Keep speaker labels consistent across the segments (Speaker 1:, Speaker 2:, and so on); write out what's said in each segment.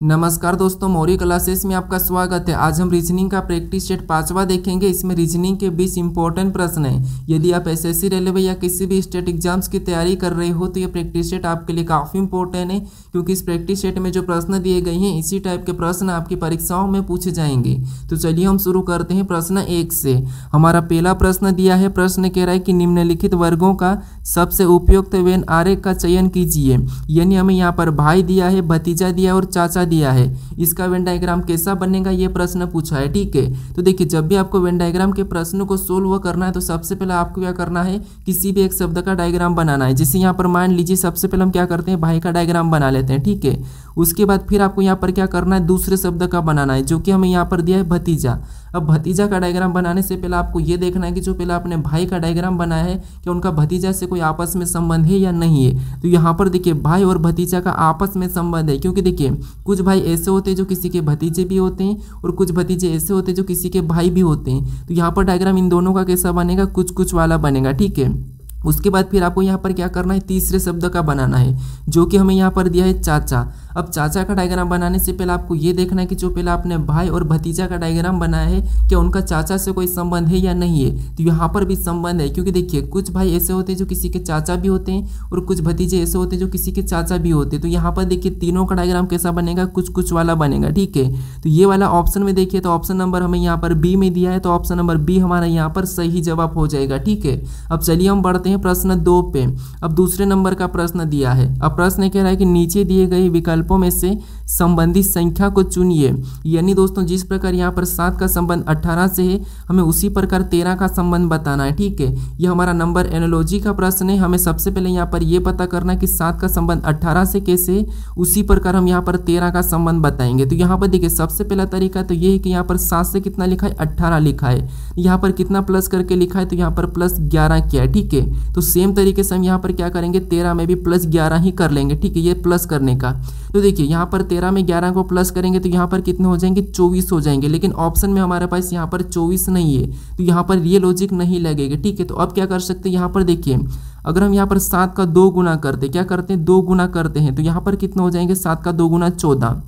Speaker 1: नमस्कार दोस्तों, मौर्य क्लासेस में आपका स्वागत है। आज हम रीजनिंग का प्रैक्टिस सेट 5वां देखेंगे। इसमें रीजनिंग के 20 इंपॉर्टेंट प्रश्न हैं। यदि आप एसएससी रेलवे या किसी भी स्टेट एग्जाम्स की तैयारी कर रहे हो तो ये प्रैक्टिस सेट आपके लिए काफ़ी इंपॉर्टेंट है, क्योंकि इस प्रैक्टिस सेट में जो प्रश्न दिए गए हैं इसी टाइप के प्रश्न आपकी परीक्षाओं में पूछे जाएंगे। तो चलिए हम शुरू करते हैं प्रश्न 1 से। हमारा पहला प्रश्न दिया है। प्रश्न कह रहा है कि निम्नलिखित वर्गों का सबसे उपयुक्त वेन आरेख का चयन कीजिए। यानी हमें यहाँ पर भाई दिया है, भतीजा दिया है और चाचा दिया है। इसका वेन डायग्राम कैसा बनेगा ये प्रश्न पूछा है। ठीक है, तो देखिए जब भी आपको वेन डायग्राम के प्रश्नों को सोल्व करना है तो सबसे पहले आपको क्या करना है, किसी भी एक शब्द का डायग्राम बनाना है। जैसे यहाँ पर मान लीजिए सबसे पहले हम क्या करते हैं, भाई का डायग्राम बना लेते हैं। ठीक है, उसके बाद फिर आपको यहाँ पर क्या करना है, दूसरे शब्द का बनाना है, जो कि हमें यहाँ पर दिया है भतीजा। अब भतीजा का डायग्राम बनाने से पहले आपको ये देखना है कि जो पहले आपने भाई का डायग्राम बनाया है कि उनका भतीजा से कोई आपस में संबंध है या नहीं है। तो यहाँ पर देखिए भाई और भतीजा का आपस में संबंध है, क्योंकि देखिए कुछ भाई ऐसे होते हैं जो किसी के भतीजे भी होते हैं और कुछ भतीजे ऐसे होते हैं जो किसी के भाई भी होते हैं। तो यहाँ पर डायग्राम इन दोनों का कैसा बनेगा, कुछ कुछ वाला बनेगा। ठीक है, उसके बाद फिर आपको यहाँ पर क्या करना है, तीसरे शब्द का बनाना है, जो कि हमें यहाँ पर दिया है चाचा। अब चाचा का डायग्राम बनाने से पहले आपको ये देखना है कि जो पहले आपने भाई और भतीजा का डायग्राम बनाया है क्या उनका चाचा से कोई संबंध है या नहीं है। तो यहाँ पर भी संबंध है, क्योंकि देखिए कुछ भाई ऐसे होते हैं जो किसी के चाचा भी होते हैं और कुछ भतीजे ऐसे होते हैं जो किसी के चाचा भी होते हैं। तो यहाँ पर देखिए तीनों का डायग्राम कैसा बनेगा, कुछ कुछ वाला बनेगा। ठीक है, तो ये वाला ऑप्शन में देखिए तो ऑप्शन नंबर हमें यहाँ पर बी में दिया है, तो ऑप्शन नंबर बी हमारा यहाँ पर सही जवाब हो जाएगा। ठीक है, अब चलिए हम बढ़ते हैं प्रश्न 2 पे। अब दूसरे नंबर का प्रश्न दिया है। अब प्रश्न कह रहा है कि नीचे दिए गए विकल्पों में से संबंधित संख्या को चुनिए। यानी दोस्तों जिस प्रकार यहाँ पर 7 का संबंध 18 से है, हमें उसी प्रकार 13 का संबंध बताना है। ठीक है, ये हमारा नंबर एनालॉजी का प्रश्न है। हमें सबसे पहले यहाँ पर ये पता करना है कि 7 का संबंध 18 से कैसे है, उसी प्रकार हम यहाँ पर 13 का संबंध बताएंगे। तो यहाँ पर देखिए सबसे पहला तरीका तो ये है कि यहाँ पर 7 से कितना लिखा है, 18 लिखा है। यहाँ पर कितना प्लस करके लिखा है, तो यहाँ पर प्लस 11 किया है। ठीक है, तो सेम तरीके से हम यहाँ पर क्या करेंगे, 13 में भी प्लस 11 ही कर लेंगे। ठीक है, ये प्लस करने का। तो देखिए यहाँ पर 13 में 11 को प्लस करेंगे तो यहाँ पर कितने हो जाएंगे, 24 हो जाएंगे। लेकिन ऑप्शन में हमारे पास यहाँ पर 24 नहीं है, तो यहाँ पर ये लॉजिक नहीं लगेगा। ठीक है, तो अब क्या कर सकते हैं, यहाँ पर देखिए अगर हम यहाँ पर 7 का 2 गुना करते, क्या करते हैं, 2 गुना करते हैं, तो यहाँ पर कितना हो जाएंगे, 7 का 2 गुना 14,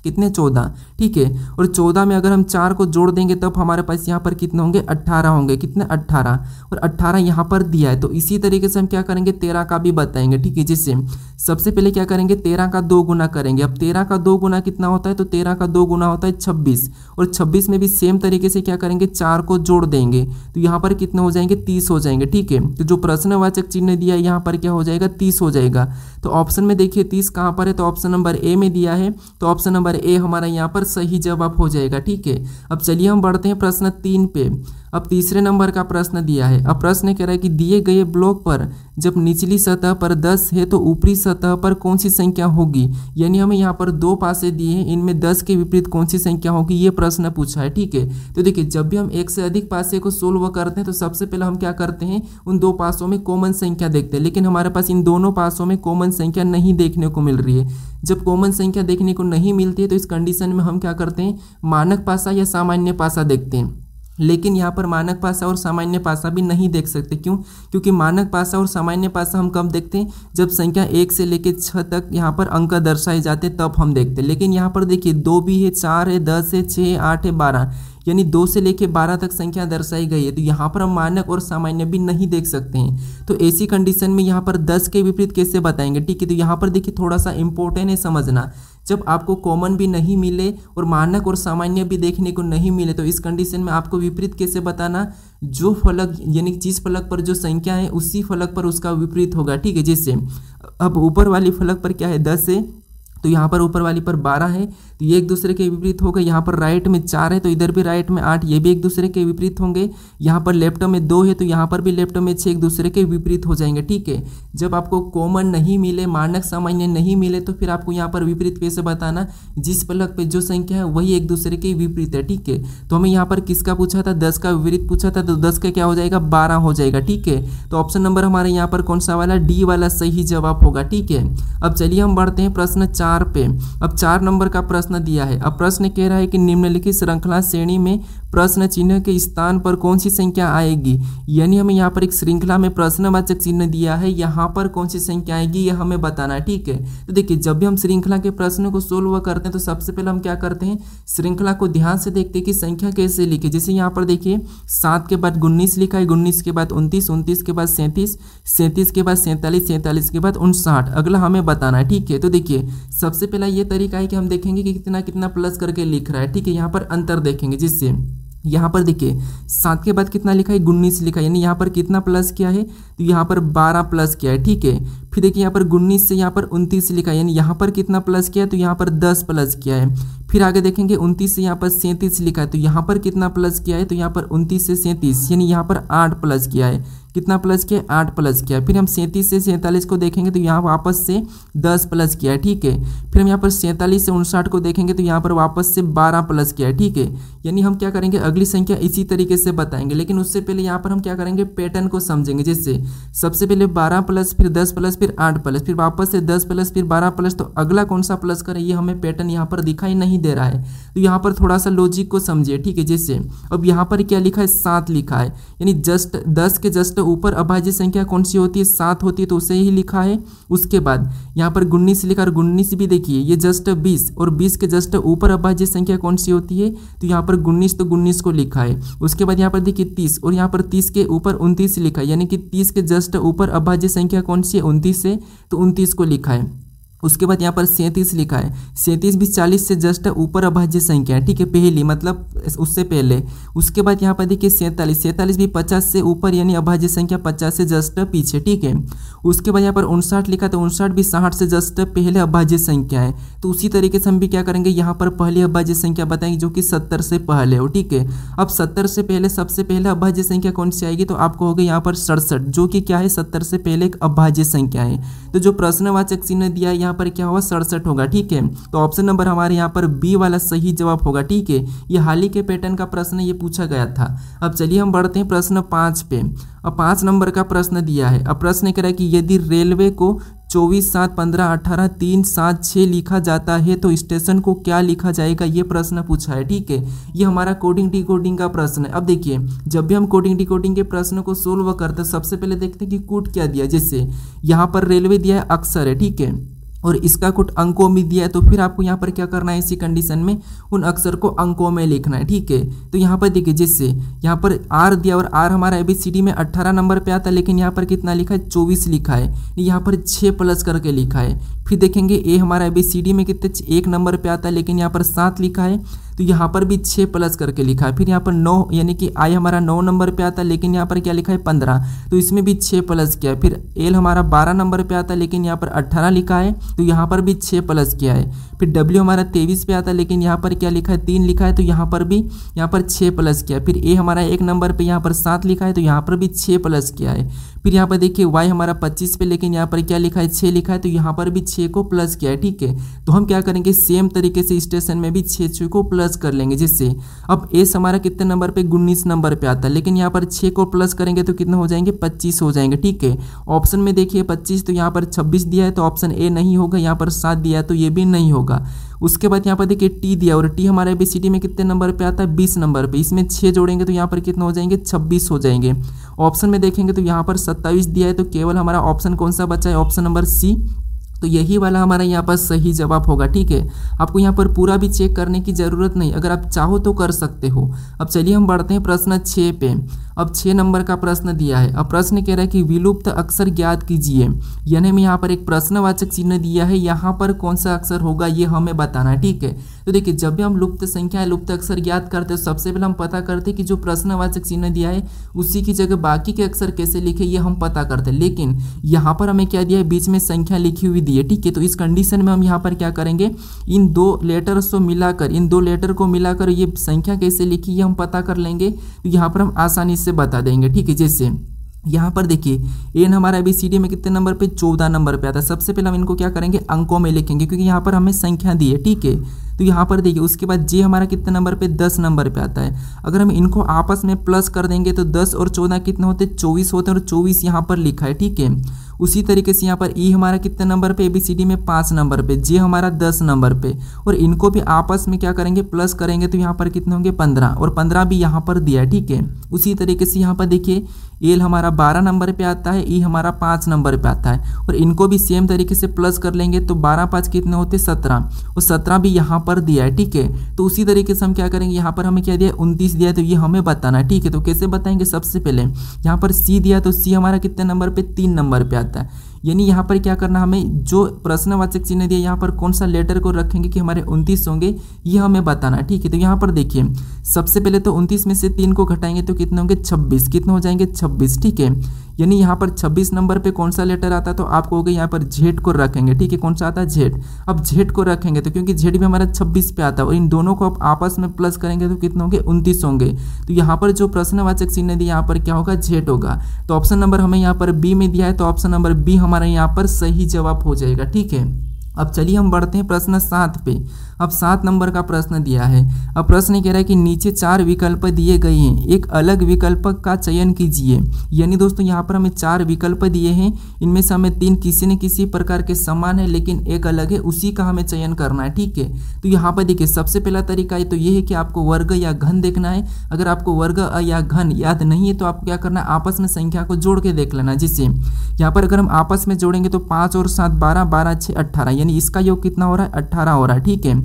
Speaker 1: कितने 14। ठीक है, और 14 में अगर हम 4 को जोड़ देंगे तब हमारे पास यहाँ पर कितने होंगे, 18 होंगे। कितने, 18, और 18 यहाँ पर दिया है। तो इसी तरीके से हम क्या करेंगे, 13 का भी बताएंगे। ठीक है, जिससे सबसे पहले क्या करेंगे, 13 का 2 गुना करेंगे। अब 13 का 2 गुना कितना होता है, तो 13 का 2 गुना होता है 26, और 26 में भी सेम तरीके से क्या करेंगे, 4 को जोड़ देंगे तो यहाँ पर कितने हो जाएंगे, 30 हो जाएंगे। ठीक है, तो जो प्रश्नवाचक चिन्ह दिया है यहाँ पर क्या हो जाएगा, 30 हो जाएगा। तो ऑप्शन में देखिए 30 कहाँ पर है, तो ऑप्शन नंबर ए में दिया है, तो ऑप्शन नंबर ए हमारा यहाँ पर सही जवाब हो जाएगा। ठीक है, अब चलिए हम बढ़ते हैं प्रश्न 3 पे। अब तीसरे नंबर का प्रश्न दिया है। अब प्रश्न कह रहा है कि दिए गए ब्लॉक पर जब निचली सतह पर 10 है तो ऊपरी सतह पर कौन सी संख्या होगी। यानी हमें यहाँ पर 2 पासे दिए हैं, इनमें 10 के विपरीत कौन सी संख्या होगी, ये प्रश्न पूछा है। ठीक है, तो देखिए जब भी हम एक से अधिक पासे को सोल्व करते हैं तो सबसे पहले हम क्या करते हैं, उन 2 पासों में कॉमन संख्या देखते हैं। लेकिन हमारे पास इन दोनों पासों में कॉमन संख्या नहीं देखने को मिल रही है। जब कॉमन संख्या देखने को नहीं मिलती है तो इस कंडीशन में हम क्या करते हैं, मानक पासा या सामान्य पासा देखते हैं। लेकिन यहाँ पर मानक पासा और सामान्य पासा भी नहीं देख सकते। क्यों, क्योंकि मानक पासा और सामान्य पासा हम कब देखते हैं, जब संख्या 1 से लेकर 6 तक यहाँ पर अंक दर्शाए जाते तब हम देखते हैं। लेकिन यहाँ पर देखिए 2 भी है, 4 है, 10 है, 6, 8 है, 12, यानी 2 से लेकर 12 तक संख्या दर्शाई गई है। तो यहाँ पर हम मानक और सामान्य भी नहीं देख सकते हैं। तो ऐसी कंडीशन में यहाँ पर 10 के विपरीत कैसे बताएंगे। ठीक है, तो यहाँ पर देखिए थोड़ा सा इंपॉर्टेंट है समझना। जब आपको कॉमन भी नहीं मिले और मानक और सामान्य भी देखने को नहीं मिले तो इस कंडीशन में आपको विपरीत कैसे बताना, जो फलक यानी जिस फलक पर जो संख्या है उसी फलक पर उसका विपरीत होगा। ठीक है, जिससे अब ऊपर वाली फलक पर क्या है, 10 है, तो यहाँ पर ऊपर वाली पर 12 है, तो ये एक दूसरे के विपरीत हो गए। यहाँ पर राइट में 4 है तो इधर भी राइट में 8, ये भी एक दूसरे के विपरीत होंगे। यहाँ पर लेफ्ट में 2 है तो यहाँ पर भी लेफ्ट में 6 एक दूसरे के विपरीत हो जाएंगे। ठीक है, जब आपको कॉमन नहीं मिले, मानक सामान्य नहीं मिले तो फिर आपको यहाँ पर विपरीत कैसे बताना, जिस फलक पे जो संख्या है वही एक दूसरे के विपरीत है। ठीक है, तो हमें यहाँ पर किसका पूछा था, 10 का विपरीत पूछा था, तो 10 का क्या हो जाएगा, 12 हो जाएगा। ठीक है, तो ऑप्शन नंबर हमारे यहाँ पर कौन सा वाला, डी वाला सही जवाब होगा। ठीक है, अब चलिए हम बढ़ते हैं प्रश्न 4 पे। अब 4 नंबर का प्रश्न दिया है। अब प्रश्न कह रहा है कि निम्नलिखित श्रृंखला श्रेणी में प्रश्न चिन्ह के स्थान पर कौन सी संख्या आएगी, यानी हमें यहाँ पर एक श्रृंखला में प्रश्नवाचक चिन्ह दिया है, यहाँ पर कौन सी संख्या आएगी ये हमें बताना है। ठीक है, तो देखिए जब भी हम श्रृंखला के प्रश्नों को सोल्व करते हैं तो सबसे पहले हम क्या करते हैं, श्रृंखला को ध्यान से देखते हैं कि संख्या कैसे लिखे। जैसे यहाँ पर देखिए 7 के बाद 19 लिखा है, 19 के बाद 29, 29 के बाद 37, 37 के बाद 47, 47 के बाद 59, अगला हमें बताना है। ठीक है, तो देखिए सबसे पहला ये तरीका है कि हम देखेंगे कि कितना कितना प्लस करके लिख रहा है। ठीक है, यहाँ पर अंतर देखेंगे, जिससे यहाँ पर देखिए 7 के बाद कितना लिखा है, 19 लिखा है, यानी यहाँ पर कितना प्लस किया है, तो यहाँ पर 12 प्लस किया है। ठीक है, फिर देखिए यहाँ पर 19 से यहाँ पर 29 लिखा है, यानी यहाँ पर कितना प्लस किया है, तो यहाँ पर 10 प्लस किया है। फिर आगे देखेंगे 29 से यहाँ पर 37 लिखा है, तो यहाँ पर कितना प्लस किया है, तो यहाँ पर 29 से 37 यानी यहाँ पर 8 प्लस किया है। कितना प्लस किया है, 8 प्लस किया है। फिर हम 37 से 47 को देखेंगे तो यहाँ वापस से 10 प्लस किया है। ठीक है, फिर हम यहाँ पर 47 से 59 को देखेंगे तो यहाँ पर वापस से 12 प्लस किया है। ठीक है, यानी हम क्या करेंगे, अगली संख्या इसी तरीके से बताएंगे, लेकिन उससे पहले यहाँ पर हम क्या करेंगे, पैटर्न को समझेंगे। जैसे सबसे पहले 12 प्लस, फिर 10 प्लस, फिर 8 प्लस, फिर वापस से 10 प्लस, फिर 12 प्लस, तो अगला कौन सा प्लस करें ये हमें पैटर्न यहाँ पर दिखाई नहीं दे रहा है। तो यहाँ पर थोड़ा सा लॉजिक को समझिए। ठीक है, जैसे अब यहाँ पर क्या लिखा है, 7 लिखा है, यानी जस्ट 10 के जस्ट ऊपर अभाज्य संख्या कौन सी होती है, 7 होती है, तो उसे ही लिखा है। उसके बाद यहाँ पर 19 लिखा, और 19 भी देखिए ये जस्ट 20, और 20 के जस्ट ऊपर अभाज्य संख्या कौन सी होती है, तो यहाँ पर 19, तो 19 को लिखा है। उसके बाद यहाँ पर देखिए 30, और यहाँ पर 30 के ऊपर 29 लिखा है, यानी कि 30 के जस्ट ऊपर अभाज्य संख्या कौन सी है, 29 है, तो 29 को लिखा है। उसके बाद यहाँ पर 37 लिखा है, 37 भी 40 से जस्ट ऊपर अभाज्य संख्या है। ठीक है, पहली मतलब उससे पहले। उसके बाद यहाँ पर देखिए 47, 47 भी 50 से ऊपर यानी अभाज्य संख्या 50 से जस्ट पीछे। ठीक है, उसके बाद यहाँ पर 59 लिखा, तो 59 भी 60 से जस्ट पहले अभाज्य संख्या है। तो उसी तरीके से हम भी क्या करेंगे, यहाँ पर पहली अभाज्य संख्या बताएंगे जो कि 70 से पहले हो। ठीक है, अब 70 से पहले सबसे पहले अभाज्य संख्या कौन सी आएगी, तो आपको होगा यहाँ पर 67, जो कि क्या है, 70 से पहले एक अभाज्य संख्या है। तो जो प्रश्नवाचक चिन्ह दिया है यहाँ पर क्या होगा, 67 होगा। ठीक है, तो ऑप्शन नंबर हमारे यहाँ पर बी वाला सही जवाब होगा। ठीक है, ये हाल ही के पैटर्न का प्रश्न ये पूछा गया था। अब चलिए हम बढ़ते हैं प्रश्न 5 पे। अब 5 नंबर का प्रश्न दिया है। अब प्रश्न कह रहा है कि यदि रेलवे को 24, 7, 15, 18, 3, 7, 6 लिखा जाता है तो स्टेशन को क्या लिखा जाएगा, ये प्रश्न पूछा है। ठीक है, ये हमारा कोडिंग डिकोडिंग का प्रश्न है। अब देखिए जब भी हम कोडिंग डिकोडिंग के प्रश्न को सोल्व करते हैं सबसे पहले देखते हैं कि कोड क्या दिया। जैसे यहाँ पर रेलवे दिया है, अक्षर है। ठीक है, और इसका कुछ अंकों में दिया है, तो फिर आपको यहाँ पर क्या करना है, इसी कंडीशन में उन अक्षर को अंकों में लिखना है। ठीक है, तो यहाँ पर देखिए जैसे यहाँ पर आर दिया, और आर हमारा ABCD में 18 नंबर पे आता है, लेकिन यहाँ पर कितना लिखा है, 24 लिखा है, यहाँ पर 6 प्लस करके लिखा है। फिर देखेंगे ए हमारा ABCD में कितने 1 नंबर पे आता है, लेकिन यहाँ पर 7 लिखा है, तो यहाँ पर भी 6 प्लस करके लिखा है। फिर यहाँ पर 9 यानी कि आई हमारा 9 नंबर पे आता है, लेकिन यहाँ पर क्या लिखा है, 15, तो इसमें भी 6 प्लस किया है। फिर एल हमारा 12 नंबर पे आता है, लेकिन यहाँ पर 18 लिखा है, तो यहाँ पर भी 6 प्लस किया है। फिर डब्ल्यू हमारा 23 पे आता है, लेकिन यहाँ पर क्या लिखा है, 3 लिखा है, तो यहाँ पर भी यहाँ पर 6 प्लस किया है। फिर ए हमारा 1 नंबर पे यहाँ पर 7 लिखा है, तो यहाँ पर भी 6 प्लस किया है। फिर यहाँ पर देखिए वाई हमारा 25 पे, लेकिन यहाँ पर क्या लिखा है, 6 लिखा है, तो यहाँ पर भी 6 को प्लस किया है। ठीक है, तो हम क्या करेंगे, सेम तरीके से स्टेशन में भी 6 को प्लस कर लेंगे। जिससे अब एस हमारा कितने नंबर पे, 19 नंबर पे आता है, लेकिन यहाँ पर 6 को प्लस करेंगे तो कितना हो जाएंगे, 25 हो जाएंगे। ठीक है, ऑप्शन में देखिए 25, तो यहाँ पर 26 दिया है, तो ऑप्शन ए नहीं होगा। यहाँ पर 7 दिया है, तो ये भी नहीं होगा। उसके बाद यहाँ पर देखिए टी दिया, और टी हमारे ABCD में कितने नंबर पे आता है, 20 नंबर पे, इसमें 6 जोड़ेंगे तो यहाँ पर कितना हो जाएंगे, 26 हो जाएंगे। ऑप्शन में देखेंगे तो यहाँ पर 27 दिया है, तो केवल हमारा ऑप्शन कौन सा बचा है, ऑप्शन नंबर सी, तो यही वाला हमारा यहाँ पर सही जवाब होगा। ठीक है, आपको यहाँ पर पूरा भी चेक करने की ज़रूरत नहीं, अगर आप चाहो तो कर सकते हो। अब चलिए हम बढ़ते हैं प्रश्न 6 पे। अब 6 नंबर का प्रश्न दिया है। अब प्रश्न कह रहा है कि विलुप्त अक्षर ज्ञात कीजिए, यानी हमें यहाँ पर एक प्रश्नवाचक चिन्ह दिया है, यहाँ पर कौन सा अक्षर होगा ये हमें बताना है। ठीक है, तो देखिए जब भी हम लुप्त संख्या लुप्त अक्षर ज्ञात करते हैं सबसे पहले हम पता करते हैं कि जो प्रश्नवाचक चिन्ह दिया है उसी की जगह बाकी के अक्षर कैसे लिखे ये हम पता करते हैं। लेकिन यहाँ पर हमें क्या दिया है, बीच में संख्या लिखी हुई दी है। ठीक है, तो इस कंडीशन में हम यहाँ पर क्या करेंगे, इन 2 लेटर्स को मिलाकर, इन 2 लेटर को मिलाकर ये संख्या कैसे लिखी ये हम पता कर लेंगे, तो यहाँ पर हम आसानी से बता देंगे। ठीक है, जैसे यहाँ पर देखिए एन हमारा ABCD में कितने नंबर पे, 14 नंबर पे आता है। सबसे पहले हम इनको क्या करेंगे, अंकों में लिखेंगे, क्योंकि यहाँ पर हमें संख्या दी है। ठीक है, तो यहाँ पर देखिए उसके बाद जे हमारा कितने नंबर पे, 10 नंबर पे आता है। अगर हम इनको आपस में प्लस कर देंगे तो 10 और 14 कितने होते हैं, 24 होते हैं, और 24 यहाँ पर लिखा है। ठीक है, उसी तरीके से यहाँ पर ई हमारा कितने नंबर पे ABCD में 5 नंबर पे, जे हमारा 10 नंबर पे, और इनको भी आपस में क्या करेंगे प्लस करेंगे तो यहाँ पर कितने होंगे 15, और 15 भी यहाँ पर दिया है, ठीक है। उसी तरीके से यहाँ पर देखिए एल हमारा 12 नंबर पे आता है, ई हमारा 5 नंबर पे आता है, और इनको भी सेम तरीके से प्लस कर लेंगे तो 12 5 कितने होते 17, और 17 भी यहाँ पर दिया है, ठीक है। तो उसी तरीके से हम क्या करेंगे, यहाँ पर हमें क्या दिया 29 दिया है, तो ये हमें बताना है, ठीक है। तो कैसे बताएंगे, सबसे पहले यहाँ पर सी दिया तो सी हमारा कितने नंबर पे 3 नंबर पे आता है, यानी यहाँ पर क्या करना, हमें जो प्रश्नवाचक चिन्ह दिया यहाँ पर कौन सा लेटर को रखेंगे कि हमारे 29 होंगे, ये हमें बताना है, ठीक है। तो यहाँ पर देखिए सबसे पहले तो 29 में से 3 को घटाएंगे तो कितने होंगे 26, कितने हो जाएंगे 26, ठीक है। यानी यहाँ पर 26 नंबर पे कौन सा लेटर आता है, तो आपको हो गया यहाँ पर जेड को रखेंगे, ठीक है। कौन सा आता है जेड, अब जेड को रखेंगे तो क्योंकि जेड भी हमारा 26 पे आता है, और इन दोनों को आप आपस में प्लस करेंगे तो कितने होंगे 29 होंगे। तो यहाँ पर जो प्रश्नवाचक चिन्ह दिया यहाँ पर क्या होगा जेड होगा। तो ऑप्शन नंबर हमें यहाँ पर बी में दिया है, तो ऑप्शन नंबर बी हमारा यहाँ पर सही जवाब हो जाएगा, ठीक है। अब चलिए हम बढ़ते हैं प्रश्न 7 पे। अब 7 नंबर का प्रश्न दिया है। अब प्रश्न कह रहा है कि नीचे 4 विकल्प दिए गए हैं, एक अलग विकल्प का चयन कीजिए। यानी दोस्तों यहाँ पर हमें 4 विकल्प दिए हैं, इनमें से हमें 3 किसी न किसी प्रकार के समान है लेकिन एक अलग है, उसी का हमें चयन करना है, ठीक है। तो यहाँ पर देखिए सबसे पहला तरीका है तो ये है कि आपको वर्ग या घन देखना है। अगर आपको वर्ग या घन याद नहीं है तो आपको क्या करना है, आपस में संख्या को जोड़ के देख लेना। जिससे यहाँ पर अगर हम आपस में जोड़ेंगे तो 5 और 7 12, 12 6 18, यानी इसका योग कितना हो रहा है 18 हो रहा है, ठीक है।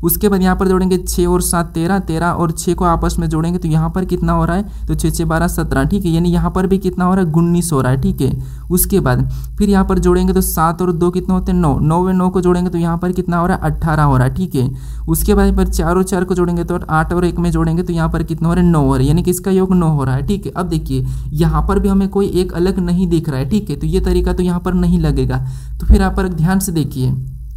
Speaker 1: उसके बाद यहाँ पर जोड़ेंगे 6 और 7 13, 13 और 6 को आपस में जोड़ेंगे तो यहाँ पर कितना हो रहा है, तो 6 6 12 17, ठीक है। यानी यहाँ पर भी कितना हो रहा है 19 हो रहा है, ठीक है। उसके बाद फिर यहाँ पर जोड़ेंगे तो 7 और 2 कितना होते हैं 9, 9 में 9 को जोड़ेंगे तो यहाँ पर कितना हो रहा है 18 हो रहा है, ठीक है। उसके बाद पर 4 और 4 को जोड़ेंगे तो 8 और 1 में जोड़ेंगे तो यहाँ पर कितना हो रहा है 9 हो रहा है, यानी कि इसका योग 9 हो रहा है, ठीक है। अब देखिए यहाँ पर भी हमें कोई एक अलग नहीं दिख रहा है, ठीक है। तो ये तरीका तो यहाँ पर नहीं लगेगा। तो फिर यहाँ पर ध्यान से देखिए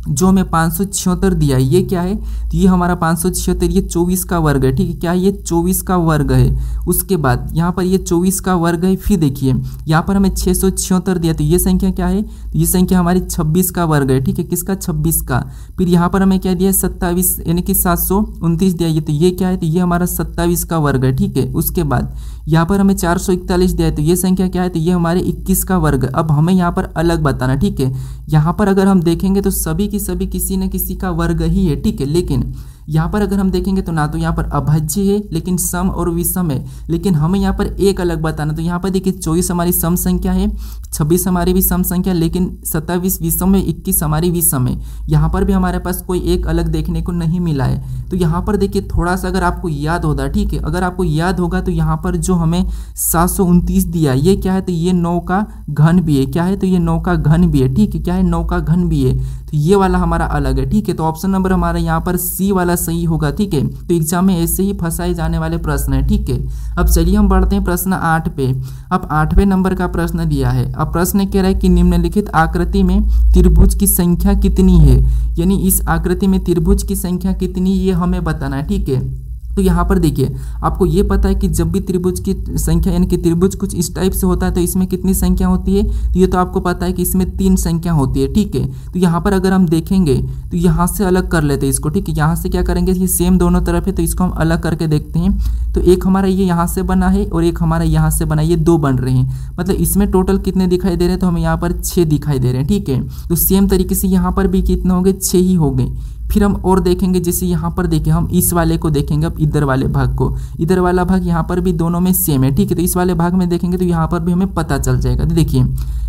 Speaker 1: जो हमें 576 दिया है ये क्या है, तो ये हमारा 576 ये 24 का वर्ग है, ठीक है। क्या ये 24 का वर्ग है। उसके बाद यहाँ पर ये 24 का वर्ग है। फिर देखिए यहाँ पर हमें 676 दिया, तो ये संख्या क्या है, तो ये संख्या हमारी 26 का वर्ग है, ठीक है। किसका 26 का। फिर यहाँ पर हमें क्या दिया है 27 यानी कि 729 दिया, ये तो ये क्या है, तो ये हमारा 27 का वर्ग है, ठीक है। उसके बाद यहाँ पर हमें 441 दिया है, तो ये संख्या क्या है, तो ये हमारे 21 का वर्ग है। अब हमें यहाँ पर अलग बताना, ठीक है। यहाँ पर अगर हम देखेंगे तो सभी की सभी किसी न किसी का वर्ग ही है, ठीक है। लेकिन यहाँ पर अगर हम देखेंगे तो ना तो यहाँ पर अभाज्य है लेकिन सम और विषम है, लेकिन हमें यहाँ पर एक अलग बताना। तो यहाँ पर देखिए 24 हमारी सम संख्या है, 26 हमारी भी सम संख्या, लेकिन 27 विषम है, 21 हमारी विषम है। यहाँ पर भी हमारे पास कोई एक अलग देखने को नहीं मिला है। तो यहाँ पर देखिए थोड़ा सा अगर आपको याद होगा, ठीक है, अगर आपको याद होगा तो यहाँ पर जो हमें 729 दिया ये क्या है, तो ये 9 का घन भी है। क्या है, तो ये 9 का घन भी है, ठीक है। क्या है 9 का घन भी है, तो ये वाला हमारा अलग है, ठीक है। तो ऑप्शन नंबर हमारा यहाँ पर सी वाला सही होगा, ठीक है। तो एग्जाम में ऐसे ही फंसाए जाने वाले प्रश्न है, ठीक है। अब चलिए हम बढ़ते हैं प्रश्न 8 पे। अब 8वें नंबर का प्रश्न दिया है। अब प्रश्न कह रहा है कि निम्नलिखित आकृति में त्रिभुज की संख्या कितनी है, यानी इस आकृति में त्रिभुज की संख्या कितनी ये हमें बताना है, ठीक है। तो यहाँ पर देखिए आपको ये पता है कि जब भी त्रिभुज की संख्या यानी कि त्रिभुज कुछ इस टाइप से होता है तो इसमें कितनी संख्या होती है, तो ये तो आपको पता है कि इसमें 3 संख्या होती है, ठीक है। तो यहाँ पर अगर हम देखेंगे तो यहाँ से अलग कर लेते हैं इसको, ठीक है। यहाँ से क्या करेंगे, ये सेम दोनों तरफ है तो इसको हम अलग करके देखते हैं। तो एक हमारा ये यहाँ से बना है और एक हमारा यहाँ से बना है, ये 2 बन रहे हैं। मतलब इसमें टोटल कितने दिखाई दे रहे हैं, तो हमें यहाँ पर 6 दिखाई दे रहे हैं, ठीक है। तो सेम तरीके से यहाँ पर भी कितने होंगे 6 ही हो गए। फिर हम और देखेंगे, जैसे यहाँ पर देखिए हम इस वाले को देखेंगे, अब इधर वाले भाग को, इधर वाला भाग यहाँ पर भी दोनों में सेम है, ठीक है। तो इस वाले भाग में देखेंगे तो यहाँ पर भी हमें पता चल जाएगा। तो देखिए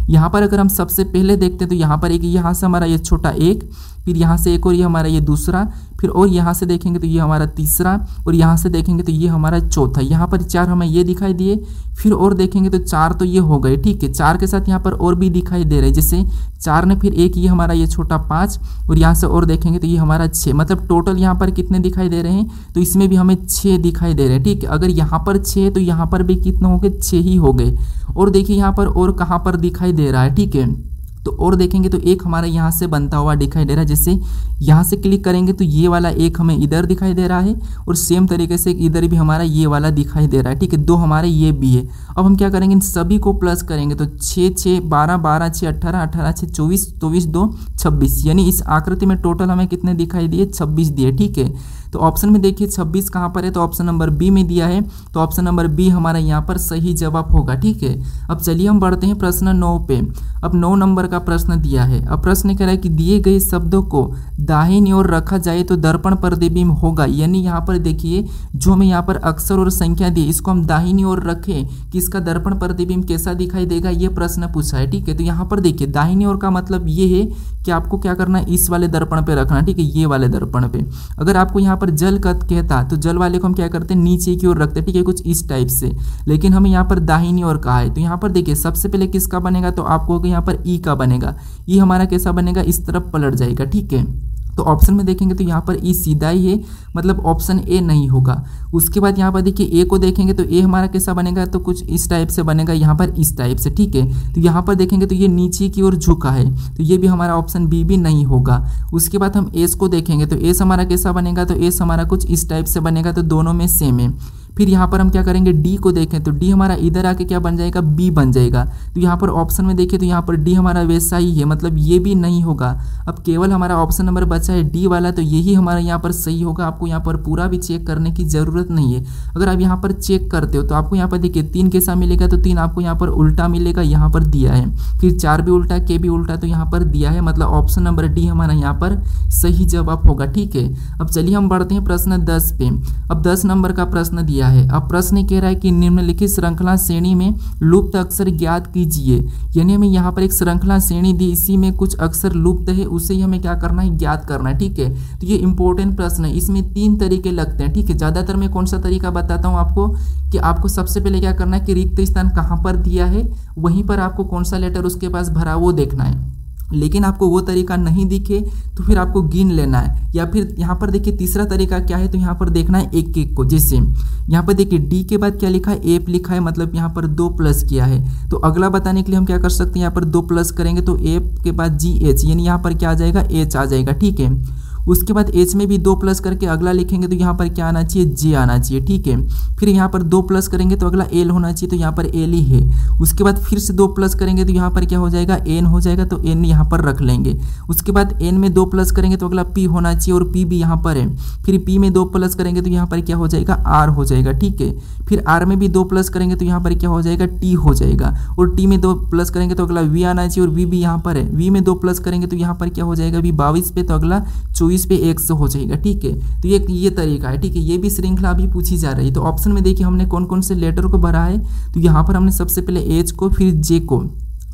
Speaker 1: यहाँ पर अगर हम सबसे पहले देखते हैं तो यहाँ पर एक यहाँ से हमारा ये छोटा एक, फिर यहाँ से एक और ये हमारा ये दूसरा, फिर और यहाँ से देखेंगे तो ये हमारा तीसरा, और यहाँ से देखेंगे तो ये हमारा चौथा। यहाँ पर 4 हमें ये दिखाई दिए, फिर और देखेंगे तो 4 तो ये हो गए, ठीक है। 4 के साथ यहाँ पर और भी दिखाई दे रहे हैं, जैसे 4 ने फिर एक ये हमारा ये छोटा 5, और यहाँ से और देखेंगे तो ये हमारा 6। मतलब टोटल यहाँ पर कितने दिखाई दे रहे हैं, तो इसमें भी हमें 6 दिखाई दे रहे हैं, ठीक है। अगर यहाँ पर 6 है तो यहाँ पर भी कितने हो गए 6 ही हो गए। और देखिए यहाँ पर और कहाँ पर दिखाई दे रहा है, ठीक है। तो और देखेंगे तो एक हमारा यहाँ से बनता हुआ दिखाई दे रहा है, जैसे यहाँ से क्लिक करेंगे तो ये वाला एक हमें इधर दिखाई दे रहा है, और सेम तरीके से इधर भी हमारा ये वाला दिखाई दे रहा है, ठीक है। 2 हमारे ये भी है। अब हम क्या करेंगे, इन सभी को प्लस करेंगे तो 6 6 12 12 6 18 18 6 24 24 2 26, यानी इस आकृति में टोटल हमें कितने दिखाई दिए 26 दिए, ठीक है। तो ऑप्शन में देखिए 26 कहाँ पर है, तो ऑप्शन नंबर बी में दिया है, तो ऑप्शन नंबर बी हमारा यहाँ पर सही जवाब होगा। ठीक है, अब चलिए हम बढ़ते हैं प्रश्न 9 पे। अब 9 नंबर का प्रश्न दिया है। अब प्रश्न कह रहा है कि दिए गए शब्दों को दाहिनी ओर रखा जाए तो दर्पण प्रतिबिंब होगा। यानी यहाँ पर देखिए जो हमें यहाँ पर अक्षर और संख्या दी, इसको हम दाहिनी ओर रखें कि इसका दर्पण प्रतिबिंब कैसा दिखाई देगा, ये प्रश्न पूछा है। ठीक है, तो यहाँ पर देखिए दाहिनी ओर का मतलब ये है कि आपको क्या करना है, इस वाले दर्पण पे रखना। ठीक है, ये वाले दर्पण पे। अगर आपको यहाँ पर जल कहता तो जल वाले को हम क्या करते हैं, नीचे की ओर रखते हैं। ठीक है, कुछ इस टाइप से, लेकिन हमें यहाँ पर दाहिनी ओर कहा है। तो यहाँ पर देखिए सबसे पहले किसका बनेगा, तो आपको यहाँ पर ई का बनेगा। ई हमारा कैसा बनेगा, इस तरफ पलट जाएगा। ठीक है, तो ऑप्शन में देखेंगे तो यहाँ पर ई सीधा ही है, मतलब ऑप्शन ए नहीं होगा। उसके बाद यहाँ पर देखिए ए को देखेंगे तो ए हमारा कैसा बनेगा, तो कुछ इस टाइप से बनेगा, यहाँ पर इस टाइप से। ठीक है, तो यहाँ पर देखेंगे तो ये नीचे की ओर झुका है, तो ये भी हमारा ऑप्शन बी भी नहीं होगा। उसके बाद हम एस को देखेंगे तो एस हमारा कैसा बनेगा, तो एस हमारा कुछ इस टाइप से बनेगा, तो दोनों में सेम है। फिर यहाँ पर हम क्या करेंगे, डी को देखें तो डी हमारा इधर आके क्या बन जाएगा, बी बन जाएगा। तो यहाँ पर ऑप्शन में देखें तो यहाँ पर डी हमारा वैसा ही है, मतलब ये भी नहीं होगा। अब केवल हमारा ऑप्शन नंबर बचा है डी वाला, तो यही हमारा यहाँ पर सही होगा। आपको यहाँ पर पूरा भी चेक करने की ज़रूरत नहीं है। अगर आप यहाँ पर चेक करते हो तो आपको यहाँ पर देखिए 3 कैसा मिलेगा, तो 3 आपको यहाँ पर उल्टा मिलेगा, यहाँ पर दिया है। फिर 4 भी उल्टा, के भी उल्टा, तो यहाँ पर दिया है, मतलब ऑप्शन नंबर डी हमारा यहाँ पर सही जवाब होगा। ठीक है, अब चलिए हम बढ़ते हैं प्रश्न 10 पे। अब 10 नंबर का प्रश्न दिया है। अब प्रश्न कह रहा है कि निम्नलिखित श्रृंखला श्रेणी में लुप्त अक्षर ज्ञात कीजिए। यानी हमें यहाँ पर एक श्रृंखला श्रेणी दी, इसी में कुछ अक्षर लुप्त है, उसे ही हमें क्या करना है, ज्ञात करना है। ठीक है, तो ये इंपॉर्टेंट प्रश्न है। इसमें 3 तरीके लगते हैं। ठीक है, ज़्यादातर मैं कौन सा तरीका बताता हूँ आपको, कि आपको सबसे पहले क्या करना है कि रिक्त स्थान कहाँ पर दिया है, वहीं पर आपको कौन सा लेटर उसके पास भरा वो देखना है। लेकिन आपको वो तरीका नहीं दिखे तो फिर आपको गिन लेना है। या फिर यहाँ पर देखिए तीसरा तरीका क्या है, तो यहाँ पर देखना है एक एक को। जैसे यहाँ पर देखिए डी के बाद क्या लिखा है, एप लिखा है, मतलब यहाँ पर 2 प्लस किया है। तो अगला बताने के लिए हम क्या कर सकते हैं, यहाँ पर 2 प्लस करेंगे तो एप के बाद जी एच, यानी यहाँ पर क्या आ जाएगा, एच आ जाएगा। ठीक है, उसके बाद एच में भी 2 प्लस करके अगला लिखेंगे तो यहाँ पर क्या आना चाहिए, जे आना चाहिए। ठीक है, फिर यहाँ पर 2 प्लस करेंगे तो अगला एल होना चाहिए, तो यहाँ पर एल ही है। उसके बाद फिर से 2 प्लस करेंगे तो यहाँ पर क्या हो जाएगा, एन हो जाएगा, तो एन यहाँ पर रख लेंगे। उसके बाद एन में 2 प्लस करेंगे तो अगला पी होना चाहिए, और पी भी यहाँ पर है। फिर पी में 2 प्लस करेंगे तो यहाँ पर क्या हो जाएगा, आर हो जाएगा। ठीक है, फिर आर में भी 2 प्लस करेंगे तो यहाँ पर क्या हो जाएगा, टी हो जाएगा। और टी में 2 प्लस करेंगे तो अगला वी आना चाहिए, और वी भी यहाँ पर है। वी में 2 प्लस करेंगे तो यहाँ पर क्या हो जाएगा, वी 22 पे, तो अगला 24 पे 100 हो जाएगा। ठीक है, तो ये तरीका है। ठीक है, ये भी श्रृंखला अभी पूछी जा रही है। तो ऑप्शन में देखिए हमने कौन कौन से लेटर को भरा है, तो यहाँ पर हमने सबसे पहले एच को, फिर जे को।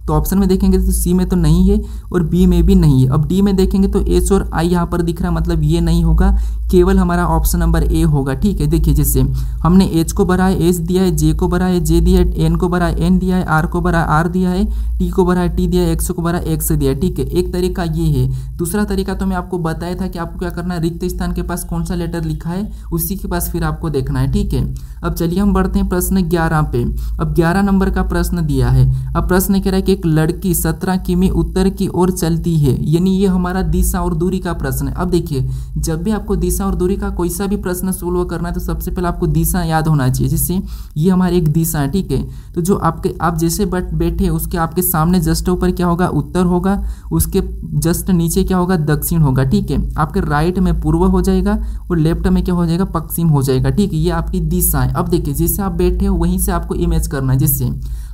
Speaker 1: तो ऑप्शन में देखेंगे तो सी में तो नहीं है, और बी में भी नहीं है। अब डी में देखेंगे तो एच और आई यहाँ पर दिख रहा है, मतलब ये नहीं होगा, केवल हमारा ऑप्शन नंबर ए होगा। ठीक है, देखिए जैसे हमने एच को भरा है, एच दिया है, जे को भरा है, जे दिया है, एन को भरा है, एन दिया है, आर को भरा है, आर दिया है, टी को भरा है, टी दिया है, एक्स को भरा है, एक्स दिया है। ठीक है, एक तरीका ये है। दूसरा तरीका तो मैं आपको बताया था कि आपको क्या करना है, रिक्त स्थान के पास कौन सा लेटर लिखा है उसी के पास फिर आपको देखना है। ठीक है, अब चलिए हम बढ़ते हैं प्रश्न 11 पे। अब 11 नंबर का प्रश्न दिया है। अब प्रश्न कह रहा है कि एक लड़की 17 किमी उत्तर की ओर चलती है। यानी ये हमारा दिशा और दूरी का प्रश्न है। अब देखिए जब भी आपको दिशा और दूरी का कोई सा भी प्रश्न सोल्व करना है तो सबसे पहले आपको दिशा याद होना चाहिए। जैसे ये हमारी एक दिशा है। ठीक है, तो जो आप जैसे बैठे उसके आपके सामने जस्ट ऊपर क्या होगा, उत्तर होगा, उसके जस्ट नीचे क्या होगा, दक्षिण होगा। ठीक है, आपके राइट में पूर्व हो जाएगा और लेफ्ट में क्या हो जाएगा, पश्चिम हो जाएगा। ठीक है, ये आपकी दिशा है। अब देखिए जैसे आप बैठे हो वहीं से आपको इमेज करना है। जैसे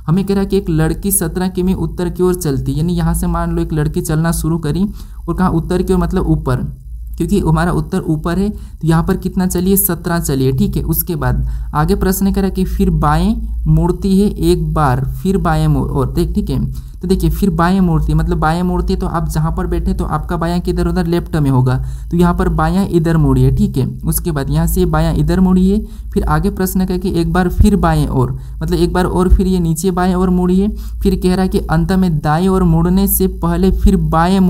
Speaker 1: हमें कह रहा है कि एक लड़की 17 किमी उत्तर की ओर चलती, यानी यहाँ से मान लो एक लड़की चलना शुरू करी और कहाँ, उत्तर की ओर मतलब ऊपर, क्योंकि हमारा उत्तर ऊपर है तो यहाँ पर कितना चलिए, 17 चलिए। ठीक है, उसके बाद आगे प्रश्न कह रहा है कि फिर बाएं मुड़ती है एक बार, फिर बाएं और देख। ठीक है, तो देखिए फिर बाएं मुड़ती है, मतलब बाएं मुड़ती है तो आप जहाँ पर बैठे तो आपका बायां किधर उधर लेफ्ट में होगा, तो यहाँ पर बायां इधर मुड़िए। ठीक है, उसके बाद यहाँ से बायां इधर मुड़िए। फिर आगे प्रश्न कह कि एक बार फिर बाएं और, मतलब एक बार और फिर ये नीचे बाएं और मुड़िए। फिर कह रहा है कि अंत में दाएं और मुड़ने से पहले फिर बाएं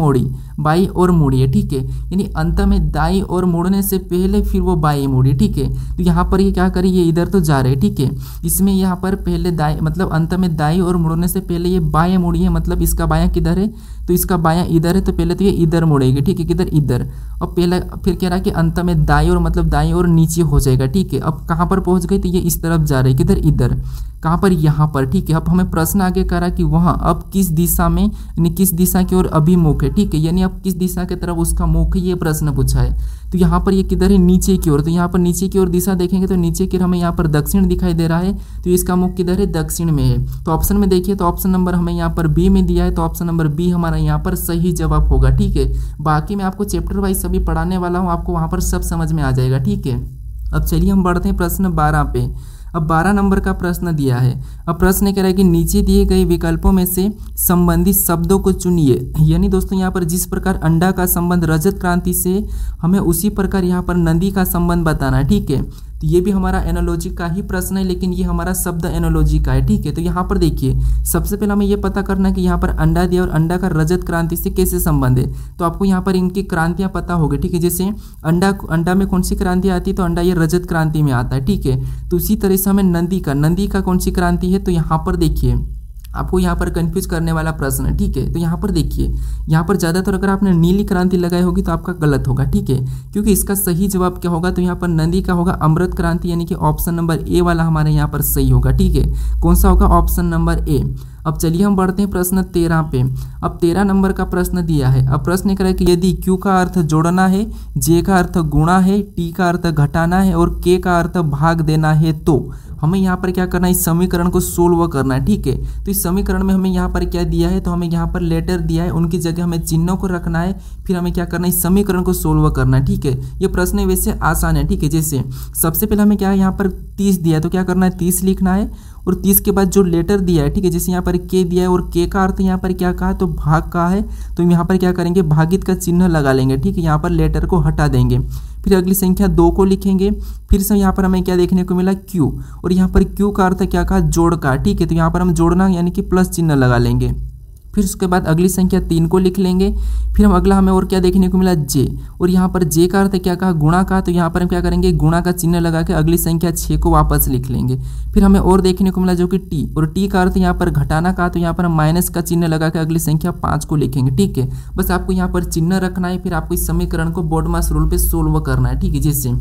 Speaker 1: बाई और मुड़िए। ठीक है, यानी अंत में दाई और मुड़ने से पहले फिर वो बाई मुड़िए। ठीक है, तो यहाँ पर ये क्या करिए, ये इधर तो जा रहे। ठीक है, इसमें यहाँ पर पहले दाई, मतलब अंत में दाई और मुड़ने से पहले ये बाएं मुड़िए, मतलब इसका बायां किधर है, तो इसका बायां इधर है, तो पहले तो ये इधर मुड़ेगी। ठीक है, किधर, इधर। और पहला फिर कह रहा है कि अंत में दाई और, मतलब दाई और नीचे हो जाएगा। ठीक है, अब कहाँ पर पहुँच गई, तो ये इस तरफ जा रही है, किधर, इधर। कहाँ पर, यहाँ पर। ठीक है, अब हमें प्रश्न आगे करा कि वहाँ अब किस दिशा में, यानी किस दिशा की ओर अभिमुख है। ठीक है, यानी अब किस दिशा की तरफ उसका मुख है, ये प्रश्न पूछा है। तो यहाँ पर ये किधर है, नीचे की ओर। तो यहाँ पर नीचे की ओर दिशा देखेंगे तो नीचे की ओर हमें यहाँ पर दक्षिण दिखाई दे रहा है, तो इसका मुख किधर है, दक्षिण में है। तो ऑप्शन में देखिए तो ऑप्शन नंबर हमें यहाँ पर बी में दिया है, तो ऑप्शन नंबर बी हमारा यहाँ पर सही जवाब होगा। ठीक है, बाकी मैं आपको चैप्टर वाइज सभी पढ़ाने वाला हूँ, आपको वहाँ पर सब समझ में आ जाएगा। ठीक है, अब चलिए हम बढ़ते हैं प्रश्न 12 पे। अब 12 नंबर का प्रश्न दिया है। अब प्रश्न कह रहा है कि नीचे दिए गए विकल्पों में से संबंधित शब्दों को चुनिए। यानी दोस्तों यहाँ पर जिस प्रकार अंडा का संबंध रजत क्रांति से, हमें उसी प्रकार यहाँ पर नदी का संबंध बताना है। ठीक है, तो ये भी हमारा एनालॉजी का ही प्रश्न है, लेकिन ये हमारा शब्द एनालॉजी का है। ठीक है, तो यहाँ पर देखिए सबसे पहले हमें ये पता करना है कि यहाँ पर अंडा दिया और अंडा का रजत क्रांति से कैसे संबंध है। तो आपको यहाँ पर इनकी क्रांतियाँ पता होगी। ठीक है, जैसे अंडा में कौन सी क्रांति आती है, तो अंडा ये रजत क्रांति में आता है। ठीक है, तो उसी तरह से हमें नदी का कौन सी क्रांति है, तो यहाँ पर देखिए आपको यहाँ पर कंफ्यूज करने वाला प्रश्न है। ठीक है, तो यहाँ पर देखिए, यहाँ पर ज़्यादातर अगर आपने नीली क्रांति लगाई होगी तो आपका गलत होगा। ठीक है, क्योंकि इसका सही जवाब क्या होगा, तो यहाँ पर नदी का होगा अमृत क्रांति, यानी कि ऑप्शन नंबर ए वाला हमारे यहाँ पर सही होगा। ठीक है, कौन सा होगा, ऑप्शन नंबर ए। अब चलिए हम बढ़ते हैं प्रश्न 13 पे। अब 13 नंबर का प्रश्न दिया है। अब प्रश्न कह रहा है कि यदि Q का अर्थ जोड़ना है, J का अर्थ गुणा है, T का अर्थ घटाना है और K का अर्थ भाग देना है, तो हमें यहाँ पर क्या करना है, इस समीकरण को सोल्व करना है। ठीक है, तो इस समीकरण में हमें यहाँ पर क्या दिया है, तो हमें यहाँ पर लेटर दिया है, उनकी जगह हमें चिन्हों को रखना है, फिर हमें क्या करना है, इस समीकरण को सोल्व करना है। ठीक है, ये प्रश्न वैसे आसान है। ठीक है, जैसे सबसे पहले हमें क्या है, यहाँ पर 30 दिया है, तो क्या करना है, 30 लिखना है और 30 के बाद जो लेटर दिया है। ठीक है, जैसे यहाँ पर के दिया है और के का अर्थ यहाँ पर क्या कहा, तो भाग का है, तो यहाँ पर क्या करेंगे, भागित का चिन्ह लगा लेंगे। ठीक है, यहाँ पर लेटर को हटा देंगे, फिर अगली संख्या 2 को लिखेंगे, फिर से यहाँ पर हमें क्या देखने को मिला, Q, और यहाँ पर Q का अर्थ क्या कहा, जोड़ का। ठीक है, तो यहाँ पर हम जोड़ना यानी कि प्लस चिन्ह लगा लेंगे। फिर उसके बाद अगली संख्या 3 को लिख लेंगे, फिर हम अगला हमें और क्या देखने को मिला, J, और यहाँ पर J का अर्थ क्या कहा, गुणा का, तो यहाँ पर हम क्या करेंगे, गुणा का चिन्ह लगा के अगली संख्या 6 को वापस लिख लेंगे। फिर हमें और देखने को मिला जो कि T, और T का अर्थ यहाँ पर घटाना का, तो यहाँ पर हम माइनस का चिन्ह लगा के अगली संख्या 5 को लिखेंगे। ठीक है, बस आपको यहाँ पर चिन्ह रखना है, फिर आपको इस समीकरण को बोडमास रूल पे सोल्व करना है। ठीक है, जैसे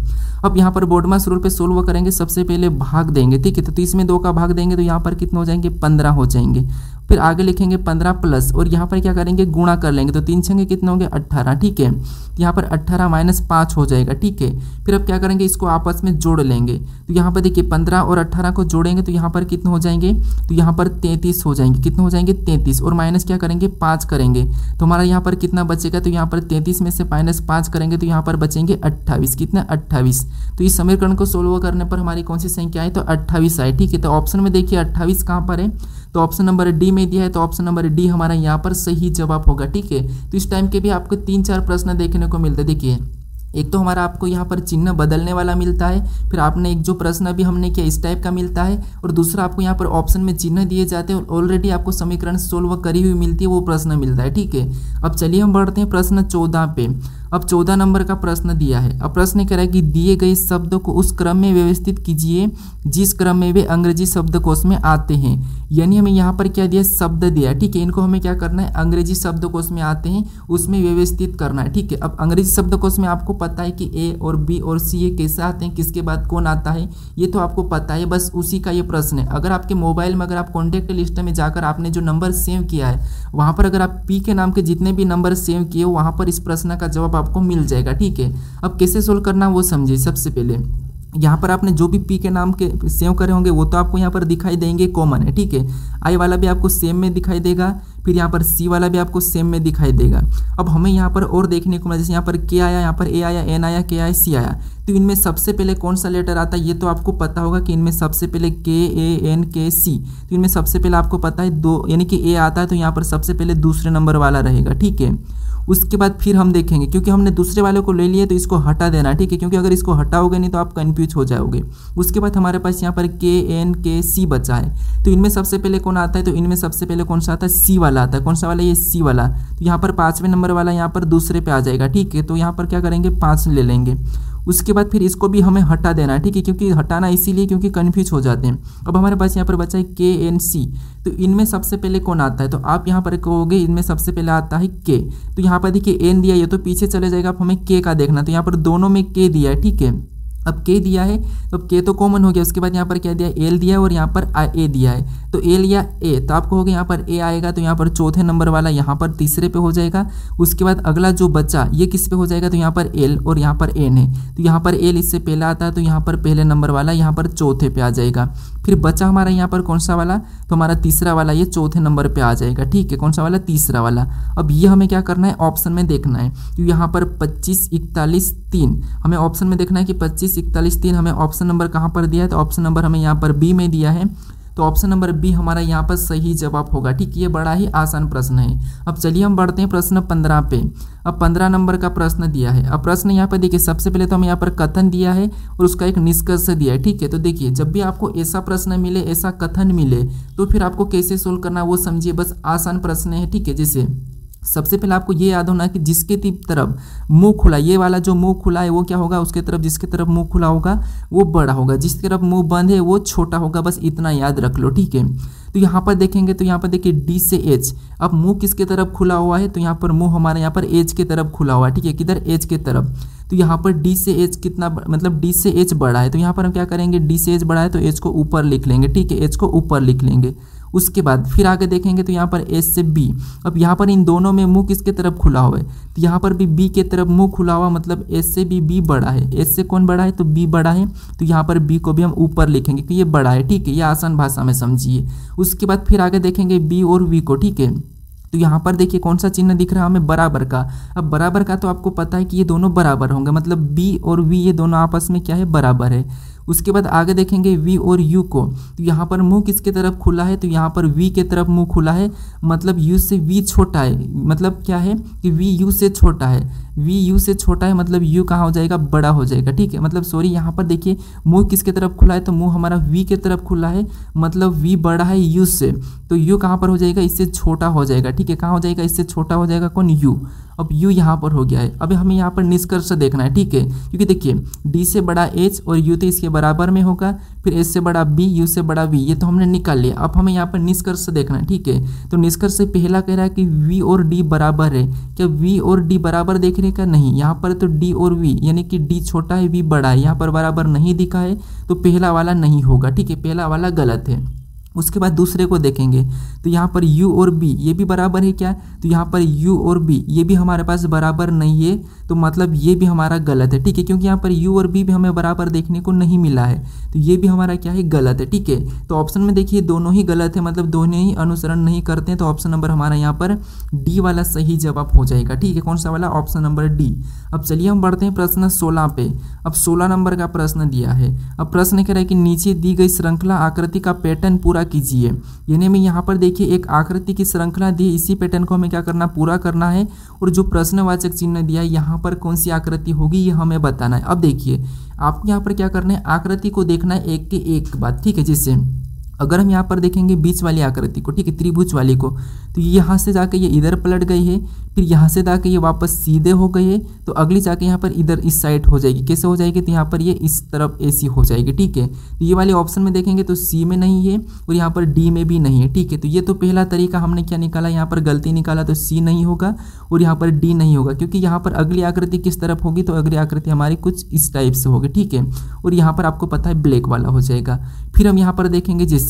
Speaker 1: अब यहाँ पर बोडमास रूल पे सोल्व करेंगे, सबसे पहले भाग देंगे। ठीक है, तो 30 में 2 का भाग देंगे तो यहाँ पर कितने हो जाएंगे, 15 हो जाएंगे। फिर आगे लिखेंगे 15 प्लस, और यहाँ पर क्या करेंगे, गुणा कर लेंगे, तो 3 छंगे कितने होंगे, 18। ठीक है, यहाँ पर 18 माइनस 5 हो जाएगा। ठीक है, फिर अब क्या करेंगे, इसको आपस में जोड़ लेंगे, तो यहाँ पर देखिए 15 और 18 को जोड़ेंगे तो यहाँ पर कितने हो जाएंगे, तो यहाँ पर 33 हो जाएंगे। कितने हो जाएंगे, 33, और माइनस क्या करेंगे, 5 करेंगे, तो हमारा यहाँ पर कितना बचेगा, तो यहाँ पर 33 में से माइनस 5 करेंगे तो यहाँ पर बचेंगे 28। कितना, 28। तो इस समीकरण को सोल्व करने पर हमारी कौन सी संख्या है, तो 28 आए। ठीक है, तो ऑप्शन में देखिए 28 कहाँ पर है, तो ऑप्शन नंबर डी में दिया है, तो ऑप्शन नंबर डी हमारा यहाँ पर सही जवाब होगा। ठीक है, तो इस टाइम के भी आपको 3-4 प्रश्न देखने को मिलते हैं। देखिए एक तो हमारा आपको यहाँ पर चिन्ह बदलने वाला मिलता है, फिर आपने एक जो प्रश्न अभी हमने किया इस टाइप का मिलता है, और दूसरा आपको यहाँ पर ऑप्शन में चिन्ह दिए जाते हैं, ऑलरेडी आपको समीकरण सोल्व करी हुई मिलती है, वो प्रश्न मिलता है। ठीक है, अब चलिए हम बढ़ते हैं प्रश्न 14 पे। अब 14 नंबर का प्रश्न दिया है। अब प्रश्न कह रहा है कि दिए गए शब्दों को उस क्रम में व्यवस्थित कीजिए जिस क्रम में वे अंग्रेजी शब्दकोश में आते हैं। यानी हमें यहाँ पर क्या दिया, शब्द दिया। ठीक है, इनको हमें क्या करना है, अंग्रेजी शब्दकोश में आते हैं उसमें व्यवस्थित करना है। ठीक है, अब अंग्रेजी शब्दकोश में आपको पता है कि ए और बी और सी ये कैसे आते हैं, किसके बाद कौन आता है, ये तो आपको पता है, बस उसी का ये प्रश्न है। अगर आपके मोबाइल में अगर आप कॉन्टैक्ट लिस्ट में जाकर आपने जो नंबर सेव किया है वहाँ पर अगर आप पी के नाम के जितने भी नंबर सेव किए हो वहाँ पर इस प्रश्न का जवाब आपको मिल जाएगा। ठीक है, अब कैसे सोल्व करना वो समझिए। सबसे पहले यहाँ पर आपने जो भी पी के नाम के सेव करे होंगे वो तो आपको यहाँ पर दिखाई देंगे, कॉमन है। ठीक है, आई वाला भी आपको सेम में दिखाई देगा, फिर यहाँ पर सी वाला भी आपको सेम में दिखाई देगा। अब हमें यहाँ पर और देखने को मिला, जैसे यहाँ पर के आया, यहाँ पर ए आया, एन आया, के आया, सी आया, तो इनमें सबसे पहले कौन सा लेटर आता है ये तो आपको पता होगा कि इनमें सबसे पहले के, ए, एन, के, सी, तो इनमें सबसे पहले आपको पता है दो, यानी कि ए आता है तो यहाँ पर सबसे पहले दूसरे नंबर वाला रहेगा। ठीक है, उसके बाद फिर हम देखेंगे, क्योंकि हमने दूसरे वाले को ले लिया तो इसको हटा देना। ठीक है, क्योंकि अगर इसको हटाओगे नहीं तो आप कंफ्यूज हो जाओगे। उसके बाद हमारे पास यहाँ पर के, एन, के, सी बचा है, तो इनमें सबसे पहले कौन आता है, तो इनमें सबसे पहले कौन सा आता है, सी वाला आता है। कौन सा वाला, ये सी वाला, तो यहाँ पर 5वें नंबर वाला यहाँ पर दूसरे पे आ जाएगा। ठीक है, तो यहाँ पर क्या करेंगे, 5 ले लेंगे। उसके बाद फिर इसको भी हमें हटा देना है। ठीक है, क्योंकि हटाना इसीलिए क्योंकि कन्फ्यूज हो जाते हैं। अब हमारे पास यहाँ पर बचा है के, एन, सी, तो इनमें सबसे पहले कौन आता है, तो आप यहाँ पर कहोगे इनमें सबसे पहले आता है के, तो यहाँ पर देखिए एन दिया, ये तो पीछे चले जाएगा, आप हमें के का देखना, तो यहाँ पर दोनों में के दिया है। ठीक है, अब के दिया है तो अब के तो कॉमन हो गया, उसके बाद यहाँ पर क्या दिया है, एल दिया है और यहाँ पर ए दिया है, तो एल या ए, तो आपको हो गया यहाँ पर ए आएगा, तो यहाँ पर चौथे नंबर वाला यहाँ पर तीसरे पे हो जाएगा। उसके बाद अगला जो बचा ये किस पे हो जाएगा, तो यहाँ पर एल और यहाँ पर एन है, तो यहाँ पर एल इससे पहला आता है, तो यहाँ पर पहले नंबर वाला यहाँ पर चौथे पे आ जाएगा। फिर बचा हमारा यहाँ पर कौन सा वाला, तो हमारा तीसरा वाला ये चौथे नंबर पे आ जाएगा। ठीक है, कौन सा वाला, तीसरा वाला। अब ये हमें क्या करना है, ऑप्शन में देखना है, तो यहाँ पर 25 41 3 हमें ऑप्शन में देखना है कि 25 41 3 हमें ऑप्शन नंबर कहाँ पर दिया है, तो ऑप्शन नंबर हमें यहाँ पर बी में दिया है, तो ऑप्शन नंबर बी हमारा यहाँ पर सही जवाब होगा। ठीक, ये बड़ा ही आसान प्रश्न है। अब चलिए हम बढ़ते हैं प्रश्न 15 पे। अब 15 नंबर का प्रश्न दिया है। अब प्रश्न यहाँ पर देखिए, सबसे पहले तो हमें यहाँ पर कथन दिया है और उसका एक निष्कर्ष दिया है। ठीक है, तो देखिए जब भी आपको ऐसा प्रश्न मिले, ऐसा कथन मिले, तो फिर आपको कैसे सोल्व करना वो समझिए, बस आसान प्रश्न है। ठीक है, जैसे सबसे पहले आपको ये याद होना कि जिसके तरफ मुंह खुला, ये वाला जो मुंह खुला है वो क्या होगा, उसके तरफ जिसके तरफ मुंह खुला होगा वो बड़ा होगा, जिसकी तरफ मुंह बंद है वो छोटा होगा, बस इतना याद रख लो। ठीक है, तो यहाँ पर देखेंगे तो यहाँ पर देखिए डी से एच, अब मुंह किसके तरफ खुला हुआ है, तो यहाँ पर मुंह हमारे यहाँ पर एच के तरफ खुला हुआ है। ठीक है, किधर, एच के तरफ, तो यहाँ पर डी से एच कितना, मतलब डी से एच बड़ा है, तो यहाँ पर हम क्या करेंगे, डी से एच बड़ा है तो एच को ऊपर लिख लेंगे। ठीक है, एच को ऊपर लिख लेंगे। उसके बाद फिर आगे देखेंगे तो यहाँ पर एस से बी, अब यहाँ पर इन दोनों में मुंह किसके तरफ खुला हुआ है, तो यहाँ पर भी बी के तरफ मुंह खुला हुआ, मतलब एस से भी बी बड़ा है, एस से कौन बड़ा है, तो बी बड़ा है, तो यहाँ पर बी को भी हम ऊपर लिखेंगे कि ये बड़ा है। ठीक है, ये आसान भाषा में समझिए। उसके बाद फिर आगे देखेंगे बी और वी को। ठीक है, तो यहाँ पर देखिए कौन सा चिन्ह दिख रहा है हमें, बराबर का। अब बराबर का तो आपको पता है कि ये दोनों बराबर होंगे, मतलब बी और वी ये दोनों आपस में क्या है, बराबर है। उसके बाद आगे देखेंगे वी और यू को, तो यहाँ पर मुंह किसके तरफ खुला है, तो यहाँ पर वी के तरफ मुंह खुला है, मतलब यू से वी छोटा है, मतलब क्या है कि वी यू से छोटा है, वी यू से छोटा है, मतलब यू कहाँ हो जाएगा, बड़ा हो जाएगा। ठीक है, मतलब सॉरी यहाँ पर देखिए मुंह किसके तरफ खुला है, तो मुंह हमारा वी के तरफ खुला है, मतलब वी बड़ा है यू से, तो यू कहाँ पर हो जाएगा, इससे छोटा हो जाएगा। ठीक है, कहाँ हो जाएगा, इससे छोटा हो जाएगा, कौन, यू। अब यू यहाँ पर हो गया है। अब हमें यहाँ पर निष्कर्ष देखना है। ठीक है, क्योंकि देखिए डी से बड़ा एच और यू तो इसके बराबर में होगा, फिर एच से बड़ा बी, यू से बड़ा वी, ये तो हमने निकाल लिया। अब हमें यहाँ पर निष्कर्ष देखना है। ठीक है, तो निष्कर्ष से पहला कह रहा है कि वी और डी बराबर है, क्या वी और डी बराबर देखने का, नहीं, यहाँ पर तो डी और वी यानी कि डी छोटा है वी बड़ा है, यहाँ पर बराबर नहीं दिखा है, तो पहला वाला नहीं होगा। ठीक है, पहला वाला गलत है। उसके बाद दूसरे को देखेंगे तो यहाँ पर u और b ये भी बराबर है क्या, तो यहाँ पर u और b ये भी हमारे पास बराबर नहीं है, तो मतलब ये भी हमारा गलत है। ठीक है, क्योंकि यहाँ पर u और b भी हमें बराबर देखने को नहीं मिला है, तो ये भी हमारा क्या है, गलत है। ठीक है, तो ऑप्शन में देखिए दोनों ही गलत है, मतलब दोनों ही अनुसरण नहीं करते हैं, तो ऑप्शन नंबर हमारा यहाँ पर डी वाला सही जवाब हो जाएगा। ठीक है, कौन सा वाला, ऑप्शन नंबर डी। अब चलिए हम बढ़ते हैं प्रश्न 16 पे। अब 16 नंबर का प्रश्न दिया है। अब प्रश्न कह रहा है कि नीचे दी गई श्रृंखला आकृति का पैटर्न पूरा कीजिए, यानी हमें यहाँ पर देखिए एक आकृति की श्रृंखला दी, इसी पैटर्न को हमें क्या करना, पूरा करना है, और जो प्रश्नवाचक चिन्ह दिया है यहाँ पर कौन सी आकृति होगी ये हमें बताना है। अब देखिए आपको यहाँ पर क्या करना है, आकृति को देखना है एक के एक बात। ठीक है, जैसे अगर हम यहाँ पर देखेंगे बीच वाली आकृति को, ठीक है, त्रिभुज वाली को, तो यहाँ से जाके ये इधर पलट गई है, फिर यहाँ से जाके ये वापस सीधे हो गई है, तो अगली जाके यहाँ पर इधर इस साइड हो जाएगी। कैसे हो जाएगी, तो यहाँ पर ये इस तरफ ऐसी हो जाएगी। ठीक है, तो ये वाले ऑप्शन में देखेंगे तो सी में नहीं है और यहाँ पर डी में भी नहीं है। ठीक है, तो ये तो पहला तरीका हमने क्या निकाला, यहाँ पर गलती निकाला, तो सी नहीं होगा और यहाँ पर डी नहीं होगा, क्योंकि यहाँ पर अगली आकृति किस तरफ होगी, तो अगली आकृति हमारी कुछ इस टाइप से होगी। ठीक है, और यहाँ पर आपको पता है ब्लैक वाला हो जाएगा। फिर हम यहाँ पर देखेंगे जैसे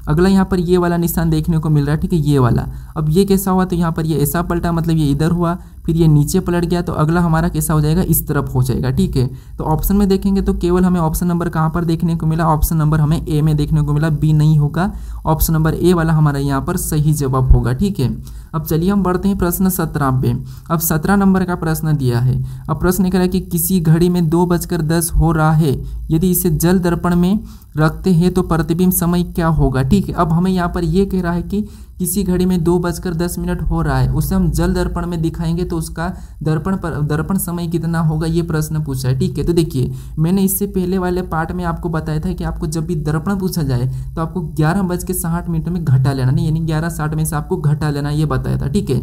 Speaker 1: अगला यहाँ पर ये वाला निशान देखने को मिल रहा है। ठीक है, ये वाला, अब ये कैसा हुआ, तो यहाँ पर ये ऐसा पलटा, मतलब ये इधर हुआ, फिर ये नीचे पलट गया, तो अगला हमारा कैसा हो जाएगा, इस तरफ हो जाएगा। ठीक है, तो ऑप्शन में देखेंगे तो केवल हमें ऑप्शन नंबर कहाँ पर देखने को मिला, ऑप्शन नंबर हमें ए में देखने को मिला, बी नहीं होगा, ऑप्शन नंबर ए वाला हमारा यहाँ पर सही जवाब होगा। ठीक है, अब चलिए हम बढ़ते हैं प्रश्न 17 पे। अब 17 नंबर का प्रश्न दिया है। अब प्रश्न कह रहा है कि किसी घड़ी में 2:10 हो रहा है, यदि इसे जल दर्पण में रखते हैं तो प्रतिबिंब समय क्या होगा। ठीक है, अब हमें यहाँ पर ये कह रहा है कि किसी घड़ी में 2:10 हो रहा है, उसे हम जल दर्पण में दिखाएंगे तो उसका दर्पण समय कितना होगा, ये प्रश्न पूछा है। ठीक है, तो देखिए मैंने इससे पहले वाले पार्ट में आपको बताया था कि आपको जब भी दर्पण पूछा जाए तो आपको 11:60 में घटा लेना, नहीं यानी 11:60 में से आपको घटा लेना, ये बताया था। ठीक है,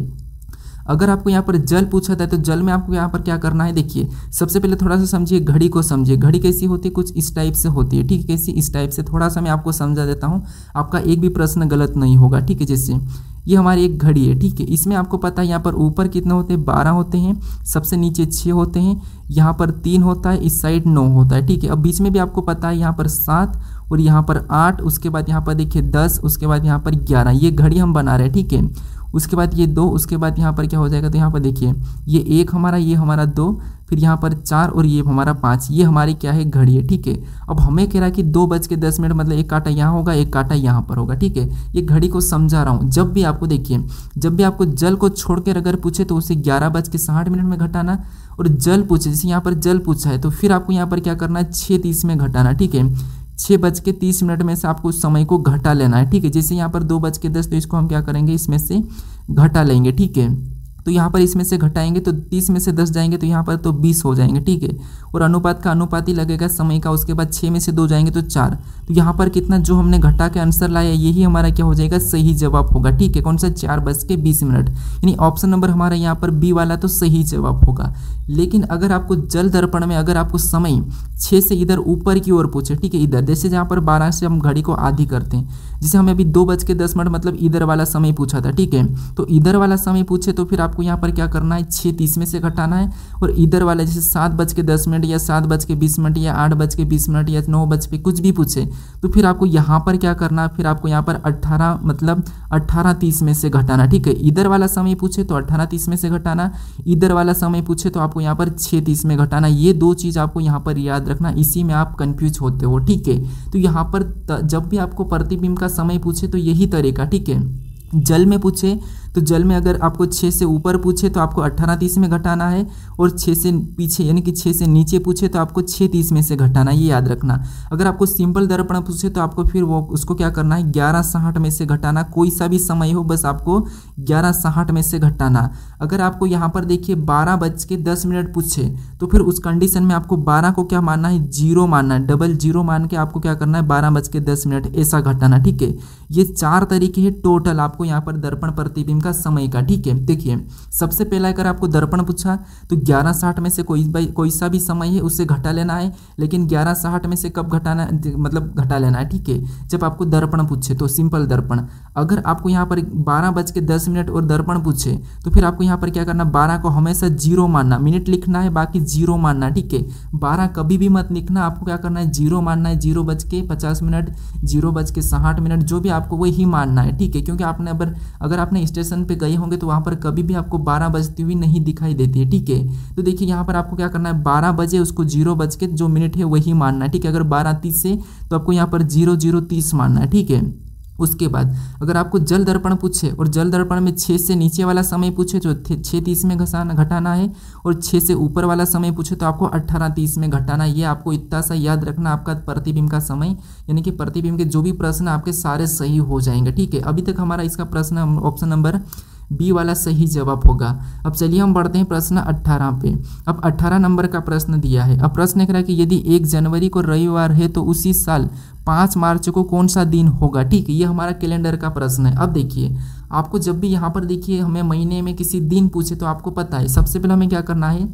Speaker 1: अगर आपको यहाँ पर जल पूछा था तो जल में आपको यहाँ पर क्या करना है, देखिए सबसे पहले थोड़ा सा समझिए घड़ी को, समझिए घड़ी कैसी होती है, कुछ इस टाइप से होती है। ठीक है, कैसी, इस टाइप से। थोड़ा सा मैं आपको समझा देता हूँ, आपका एक भी प्रश्न गलत नहीं होगा। ठीक है, जैसे ये हमारी एक घड़ी है, ठीक है। इसमें आपको पता है यहाँ पर ऊपर कितने होते हैं, 12 होते हैं, सबसे नीचे 6 होते हैं, यहाँ पर 3 होता है, इस साइड 9 होता है, ठीक है। अब बीच में भी आपको पता है यहाँ पर 7 और यहाँ पर 8, उसके बाद यहाँ पर देखिए 10, उसके बाद यहाँ पर 11, ये घड़ी हम बना रहे हैं, ठीक है। उसके बाद ये 2, उसके बाद यहाँ पर क्या हो जाएगा, तो यहाँ पर देखिए ये 1 हमारा, ये हमारा 2, फिर यहाँ पर 4 और ये हमारा 5, ये हमारी क्या है, घड़ी है, ठीक है। अब हमें कह रहा है कि 2:10 मतलब एक कांटा यहाँ होगा, एक कांटा यहाँ पर होगा, ठीक है। ये घड़ी को समझा रहा हूँ। जब भी आपको देखिए, जब भी आपको जल को छोड़कर अगर पूछे तो उसे 11:60 में घटाना, और जल पूछे, जैसे यहाँ पर जल पूछा है तो फिर आपको यहाँ पर क्या करना है, 6:30 में घटाना, ठीक है। 6:30 में से आपको समय को घटा लेना है, ठीक है। जैसे यहाँ पर 2:10 तो इसको हम क्या करेंगे, इसमें से घटा लेंगे, ठीक है। तो यहाँ पर इसमें से घटाएंगे तो 30 में से 10 जाएंगे तो यहाँ पर तो 20 हो जाएंगे, ठीक है। और अनुपात का अनुपात ही लगेगा समय का, उसके बाद 6 में से 2 जाएंगे तो 4, तो यहाँ पर कितना जो हमने घटा के आंसर लाया यही हमारा क्या हो जाएगा, सही जवाब होगा, ठीक है। कौन सा, 4:20, यानी ऑप्शन नंबर हमारा यहाँ पर बी वाला तो सही जवाब होगा। लेकिन अगर आपको जल दर्पण में अगर आपको समय 6 से इधर ऊपर की ओर पूछे, ठीक है, इधर जैसे जहाँ पर 12 से हम घड़ी को आधी करते हैं, जैसे हमें अभी 2:10 मतलब इधर वाला समय पूछा था, ठीक है। तो इधर वाला समय पूछे तो फिर आपको यहाँ पर क्या करना है, 6:30 में से घटाना है, और इधर वाला जैसे 7:10 या 7:20 या 8:20 या 9 कुछ भी पूछे तो फिर आपको यहाँ पर क्या करना है, फिर आपको यहाँ पर 18:30 में से घटाना, ठीक है। इधर वाला समय पूछे तो 18:30 में से घटाना, इधर वाला समय पूछे तो आपको यहाँ पर 6:30 में घटाना। ये 2 चीज़ आपको यहाँ पर याद रखना, इसी में आप कंफ्यूज होते हो, ठीक है। तो यहाँ पर जब भी आपको प्रतिबिंब का समय पूछे तो यही तरीका, ठीक है। जल में पूछे तो जल में अगर आपको 6 से ऊपर पूछे तो आपको 18:30 में घटाना है, और 6 से पीछे यानी कि 6 से नीचे पूछे तो आपको 6:30 में से घटाना, ये याद रखना। अगर आपको सिंपल दर्पण पूछे तो आपको फिर वो उसको क्या करना है, 11:60 में से घटाना, कोई सा भी समय हो बस आपको 11:60 में से घटाना। अगर आपको यहाँ पर देखिए 12:10 पूछे तो फिर उस कंडीशन में आपको 12 को क्या मानना है, 0 मानना है, डबल 0 मान के आपको क्या करना है, 12:10 ऐसा घटाना, ठीक है। ये 4 तरीके हैं टोटल आपको यहाँ पर दर्पण प्रतिबिंब का समय का, ठीक है। देखिए सबसे पहला अगर आपको दर्पण पूछा तो 11:60 में से कोई सा भी समय है उससे घटा लेना है, लेकिन 11:60 में से कब घटाना, मतलब घटा लेना है, ठीक है, जब आपको दर्पण पूछे तो सिंपल दर्पण। अगर आपको यहाँ पर 12:10 और दर्पण पूछे तो फिर आपको यहाँ पर क्या करना, 12 को हमेशा 0 मानना, मिनट लिखना है बाकी 0 मानना, ठीक है। 12 कभी भी मत लिखना, आपको क्या करना है, 0 मानना है, 0:50, 0:60, जो भी आपको वही मानना है, ठीक है। क्योंकि आपने अगर आपने स्टेशन पे गए होंगे तो वहाँ पर कभी भी आपको 12 बजती हुई नहीं दिखाई देती है, ठीक है। तो देखिए यहाँ पर आपको क्या करना है, 12 बजे उसको 0 बज के जो मिनट है वही मानना है, ठीक है। अगर 12:30 है तो आपको यहाँ पर 00:30 मानना है, ठीक है। उसके बाद अगर आपको जल दर्पण पूछे और जल दर्पण में 6 से नीचे वाला समय पूछे तो 6:30 में घटाना है, और 6 से ऊपर वाला समय पूछे तो आपको 18:30 में घटाना। ये आपको इतना सा याद रखना, आपका प्रतिबिंब का समय यानी कि प्रतिबिंब के जो भी प्रश्न आपके सारे सही हो जाएंगे, ठीक है। अभी तक हमारा इसका प्रश्न ऑप्शन नंबर बी वाला सही जवाब होगा। अब चलिए हम बढ़ते हैं प्रश्न 18 पे। अब 18 नंबर का प्रश्न दिया है। अब प्रश्न कह रहा है कि यदि 1 जनवरी को रविवार है तो उसी साल 5 मार्च को कौन सा दिन होगा, ठीक है। ये हमारा कैलेंडर का प्रश्न है। अब देखिए आपको जब भी यहाँ पर देखिए हमें महीने में किसी दिन पूछे तो आपको पता है सबसे पहले हमें क्या करना है,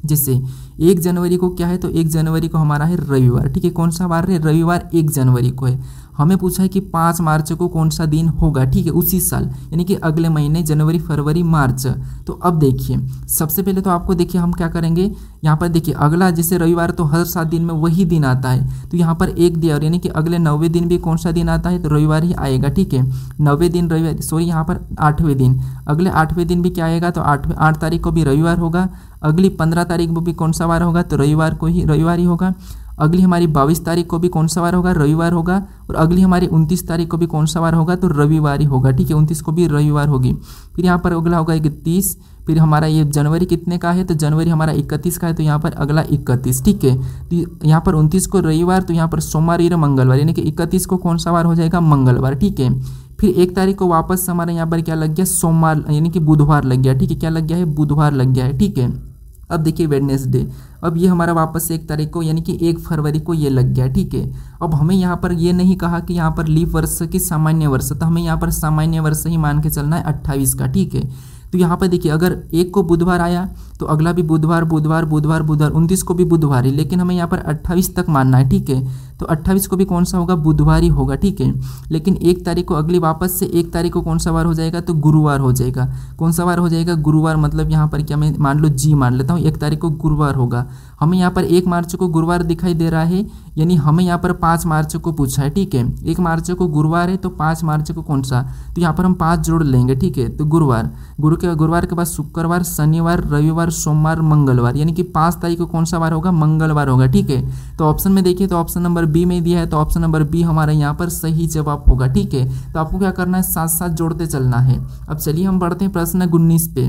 Speaker 1: जैसे 1 जनवरी को क्या है तो 1 जनवरी को हमारा है रविवार, ठीक है। कौन सा वार है, रविवार 1 जनवरी को है। हमें पूछा है कि 5 मार्च को कौन सा दिन होगा, ठीक है, उसी साल यानी कि अगले महीने जनवरी फरवरी मार्च। तो अब देखिए सबसे पहले तो आपको देखिए हम क्या करेंगे, यहाँ पर देखिए अगला जैसे रविवार तो हर 7 दिन में वही दिन आता है, तो यहाँ पर 1 दिया और यानी कि अगले 9वें दिन भी कौन सा दिन आता है तो रविवार ही आएगा, ठीक है। 9वें दिन रविवार, सॉरी यहाँ पर 8वें दिन, अगले 8वें दिन भी क्या आएगा तो 8 तारीख को भी रविवार होगा। अगली 15 तारीख को भी कौन सा वार होगा तो रविवार ही होगा। अगली हमारी 22 तारीख को भी कौन सा वार होगा, रविवार होगा। और अगली हमारी 29 तारीख को भी कौन सा वार होगा तो रविवार ही होगा, ठीक है। 29 को भी रविवार होगी। फिर यहाँ पर अगला होगा 31। फिर हमारा ये जनवरी कितने का है तो जनवरी हमारा 31 का है, तो यहाँ पर अगला 31, ठीक है। तो यहाँ पर 29 को रविवार, तो यहाँ पर सोमवार या मंगलवार, यानी कि 31 को कौन सा वार हो जाएगा, मंगलवार, ठीक है। फिर 1 तारीख को वापस हमारे यहाँ पर क्या लग गया, सोमवार यानी कि बुधवार लग गया, ठीक है। क्या लग गया है, बुधवार लग गया है, ठीक है। अब देखिए वेडनेसडे, अब ये हमारा वापस से 1 तारीख को यानी कि 1 फरवरी को ये लग गया, ठीक है। अब हमें यहाँ पर ये नहीं कहा कि यहाँ पर लीप वर्ष की सामान्य वर्ष, तो हमें यहाँ पर सामान्य वर्ष ही मान के चलना है 28 का, ठीक है। तो यहाँ पर देखिए अगर 1 को बुधवार आया तो अगला भी बुधवार बुधवार बुधवार बुधवार, 29 को भी बुधवार ही, लेकिन हमें यहाँ पर 28 तक मानना है, ठीक है। तो 28 को भी कौन सा होगा, बुधवार ही होगा, ठीक है। लेकिन 1 तारीख को अगली वापस से 1 तारीख को कौन सा वार हो जाएगा, तो गुरुवार हो जाएगा। कौन सा वार हो जाएगा, गुरुवार। मतलब यहाँ पर क्या मैं मान लो जी मान लेता हूँ, 1 तारीख को गुरुवार होगा। हमें यहाँ पर 1 मार्च को गुरुवार दिखाई दे रहा है, यानी हमें यहाँ पर 5 मार्च को पूछा है, ठीक है। 1 मार्च को गुरुवार है तो 5 मार्च को कौन सा, तो यहाँ पर हम 5 जोड़ लेंगे, ठीक है। तो गुरुवार के बाद शुक्रवार, शनिवार, रविवार, सोमवार, मंगलवार, यानी कि 5 तारीख को कौन सा वार होगा, मंगलवार होगा, ठीक है। तो ऑप्शन में देखिए, तो ऑप्शन नंबर बी में दिया है, तो ऑप्शन नंबर बी हमारा यहाँ पर सही जवाब होगा, ठीक है। तो आपको क्या करना है, साथ साथ जोड़ते चलना है। अब चलिए हम बढ़ते हैं प्रश्न 19 पे।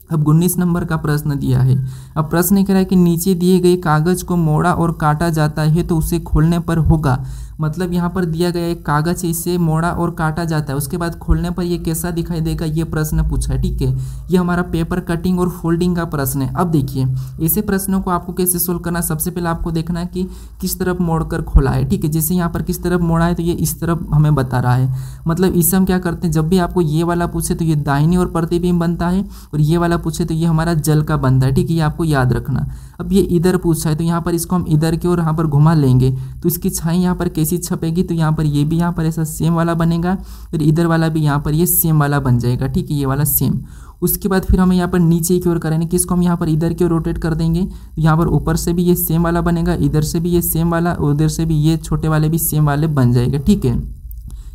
Speaker 1: अब 19 नंबर का प्रश्न दिया है। अब प्रश्न कह रहा है कि नीचे दिए गए कागज को मोड़ा और काटा जाता है तो उसे खोलने पर होगा। मतलब यहाँ पर दिया गया एक कागज है, इसे मोड़ा और काटा जाता है, उसके बाद खोलने पर ये कैसा दिखाई देगा, ये प्रश्न पूछा है, ठीक है। ये हमारा पेपर कटिंग और फोल्डिंग का प्रश्न है। अब देखिए ऐसे प्रश्नों को आपको कैसे सोल्व करना, सबसे पहले आपको देखना है कि किस तरफ मोड़कर खोला है, ठीक है। जैसे यहाँ पर किस तरफ मोड़ा है तो ये इस तरफ हमें बता रहा है। मतलब इससे हम क्या करते हैं, जब भी आपको ये वाला पूछे तो ये दाहिनी ओर प्रतिबिंब बनता है, और ये वाला पूछे तो ये हमारा जल का बनता है, ठीक है। ये आपको याद रखना। अब ये इधर पूछा है तो यहाँ पर इसको हम इधर की ओर यहाँ पर घुमा लेंगे तो इसकी छाई यहाँ पर कैसी छपेगी, तो यहाँ पर ये भी यहाँ पर ऐसा सेम वाला बनेगा, फिर इधर वाला भी यहाँ पर ये सेम वाला बन जाएगा, ठीक है, ये वाला सेम। उसके बाद फिर हमें यहाँ पर नीचे की ओर करेंगे कि इसको हम यहाँ पर इधर की ओर रोटेट कर देंगे, तो यहाँ पर ऊपर से भी ये सेम वाला बनेगा, इधर से भी ये सेम वाला, उधर से भी ये छोटे वाले भी सेम वाले बन जाएगा, ठीक है।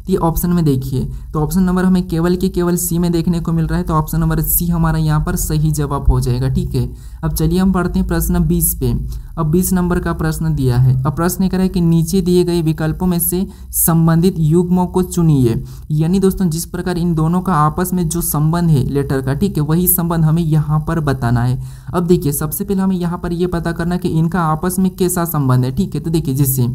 Speaker 1: ये ऑप्शन में देखिए, तो ऑप्शन नंबर हमें केवल सी में देखने को मिल रहा है, तो ऑप्शन नंबर सी हमारा यहाँ पर सही जवाब हो जाएगा, ठीक है। अब चलिए हम पढ़ते हैं प्रश्न 20 पे। अब 20 नंबर का प्रश्न दिया है। अब प्रश्न कह रहा है कि नीचे दिए गए विकल्पों में से संबंधित युग्मों को चुनिए। यानी दोस्तों जिस प्रकार इन दोनों का आपस में जो संबंध है लेटर का, ठीक है, वही संबंध हमें यहाँ पर बताना है। अब देखिए सबसे पहले हमें यहाँ पर ये पता करना कि इनका आपस में कैसा संबंध है, ठीक है। तो देखिए जैसे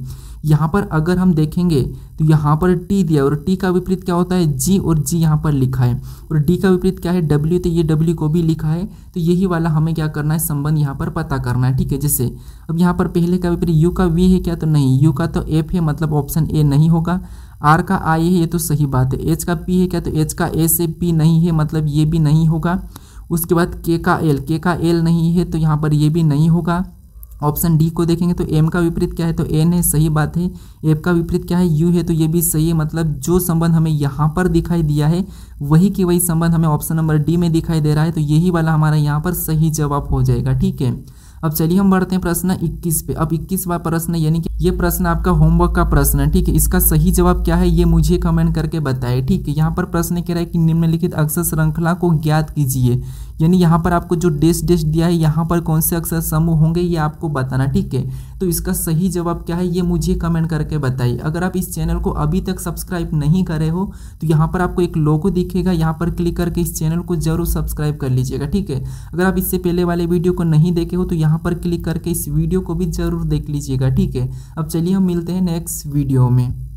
Speaker 1: यहाँ पर अगर हम देखेंगे तो यहाँ पर टी दिया, और टी का विपरीत क्या होता है, जी, और जी यहाँ पर लिखा है, और डी का विपरीत क्या है, डब्ल्यू, तो ये डब्ल्यू को भी लिखा है। तो यही वाला हमें क्या करना है, संबंध यहाँ पर पता करना है, ठीक है। जैसे अब यहाँ पर पहले का विपरीत यू का वी है क्या, तो नहीं, यू का तो एफ है, मतलब ऑप्शन ए नहीं होगा। आर का आई है, ये तो सही बात है। एच का पी है क्या, तो एच का ए से पी नहीं है, मतलब ये भी नहीं होगा। उसके बाद के का एल नहीं है, तो यहाँ पर ये भी नहीं होगा। ऑप्शन डी को देखेंगे तो एम का विपरीत क्या है, तो एन है, सही बात है। एफ का विपरीत क्या है, यू है, तो ये भी सही है। मतलब जो संबंध हमें यहाँ पर दिखाई दिया है वही की वही संबंध हमें ऑप्शन नंबर डी में दिखाई दे रहा है, तो यही वाला हमारा यहाँ पर सही जवाब हो जाएगा, ठीक है। अब चलिए हम बढ़ते हैं प्रश्न 21 पे। अब 21वां प्रश्न, यानी कि ये प्रश्न आपका होमवर्क का प्रश्न है, ठीक है। इसका सही जवाब क्या है ये मुझे कमेंट करके बताएं, ठीक है। यहाँ पर प्रश्न कह रहा है कि निम्नलिखित अक्षर श्रृंखला को ज्ञात कीजिए। यानी यहाँ पर आपको जो डैश डैश दिया है, यहाँ पर कौन से अक्षर समूह होंगे ये आपको बताना, ठीक है। तो इसका सही जवाब क्या है ये मुझे कमेंट करके बताइए। अगर आप इस चैनल को अभी तक सब्सक्राइब नहीं करे हो तो यहाँ पर आपको एक लोगो दिखेगा, यहाँ पर क्लिक करके इस चैनल को जरूर सब्सक्राइब कर लीजिएगा, ठीक है। अगर आप इससे पहले वाले वीडियो को नहीं देखे हो तो यहाँ पर क्लिक करके इस वीडियो को भी जरूर देख लीजिएगा, ठीक है। अब चलिए हम मिलते हैं नेक्स्ट वीडियो में।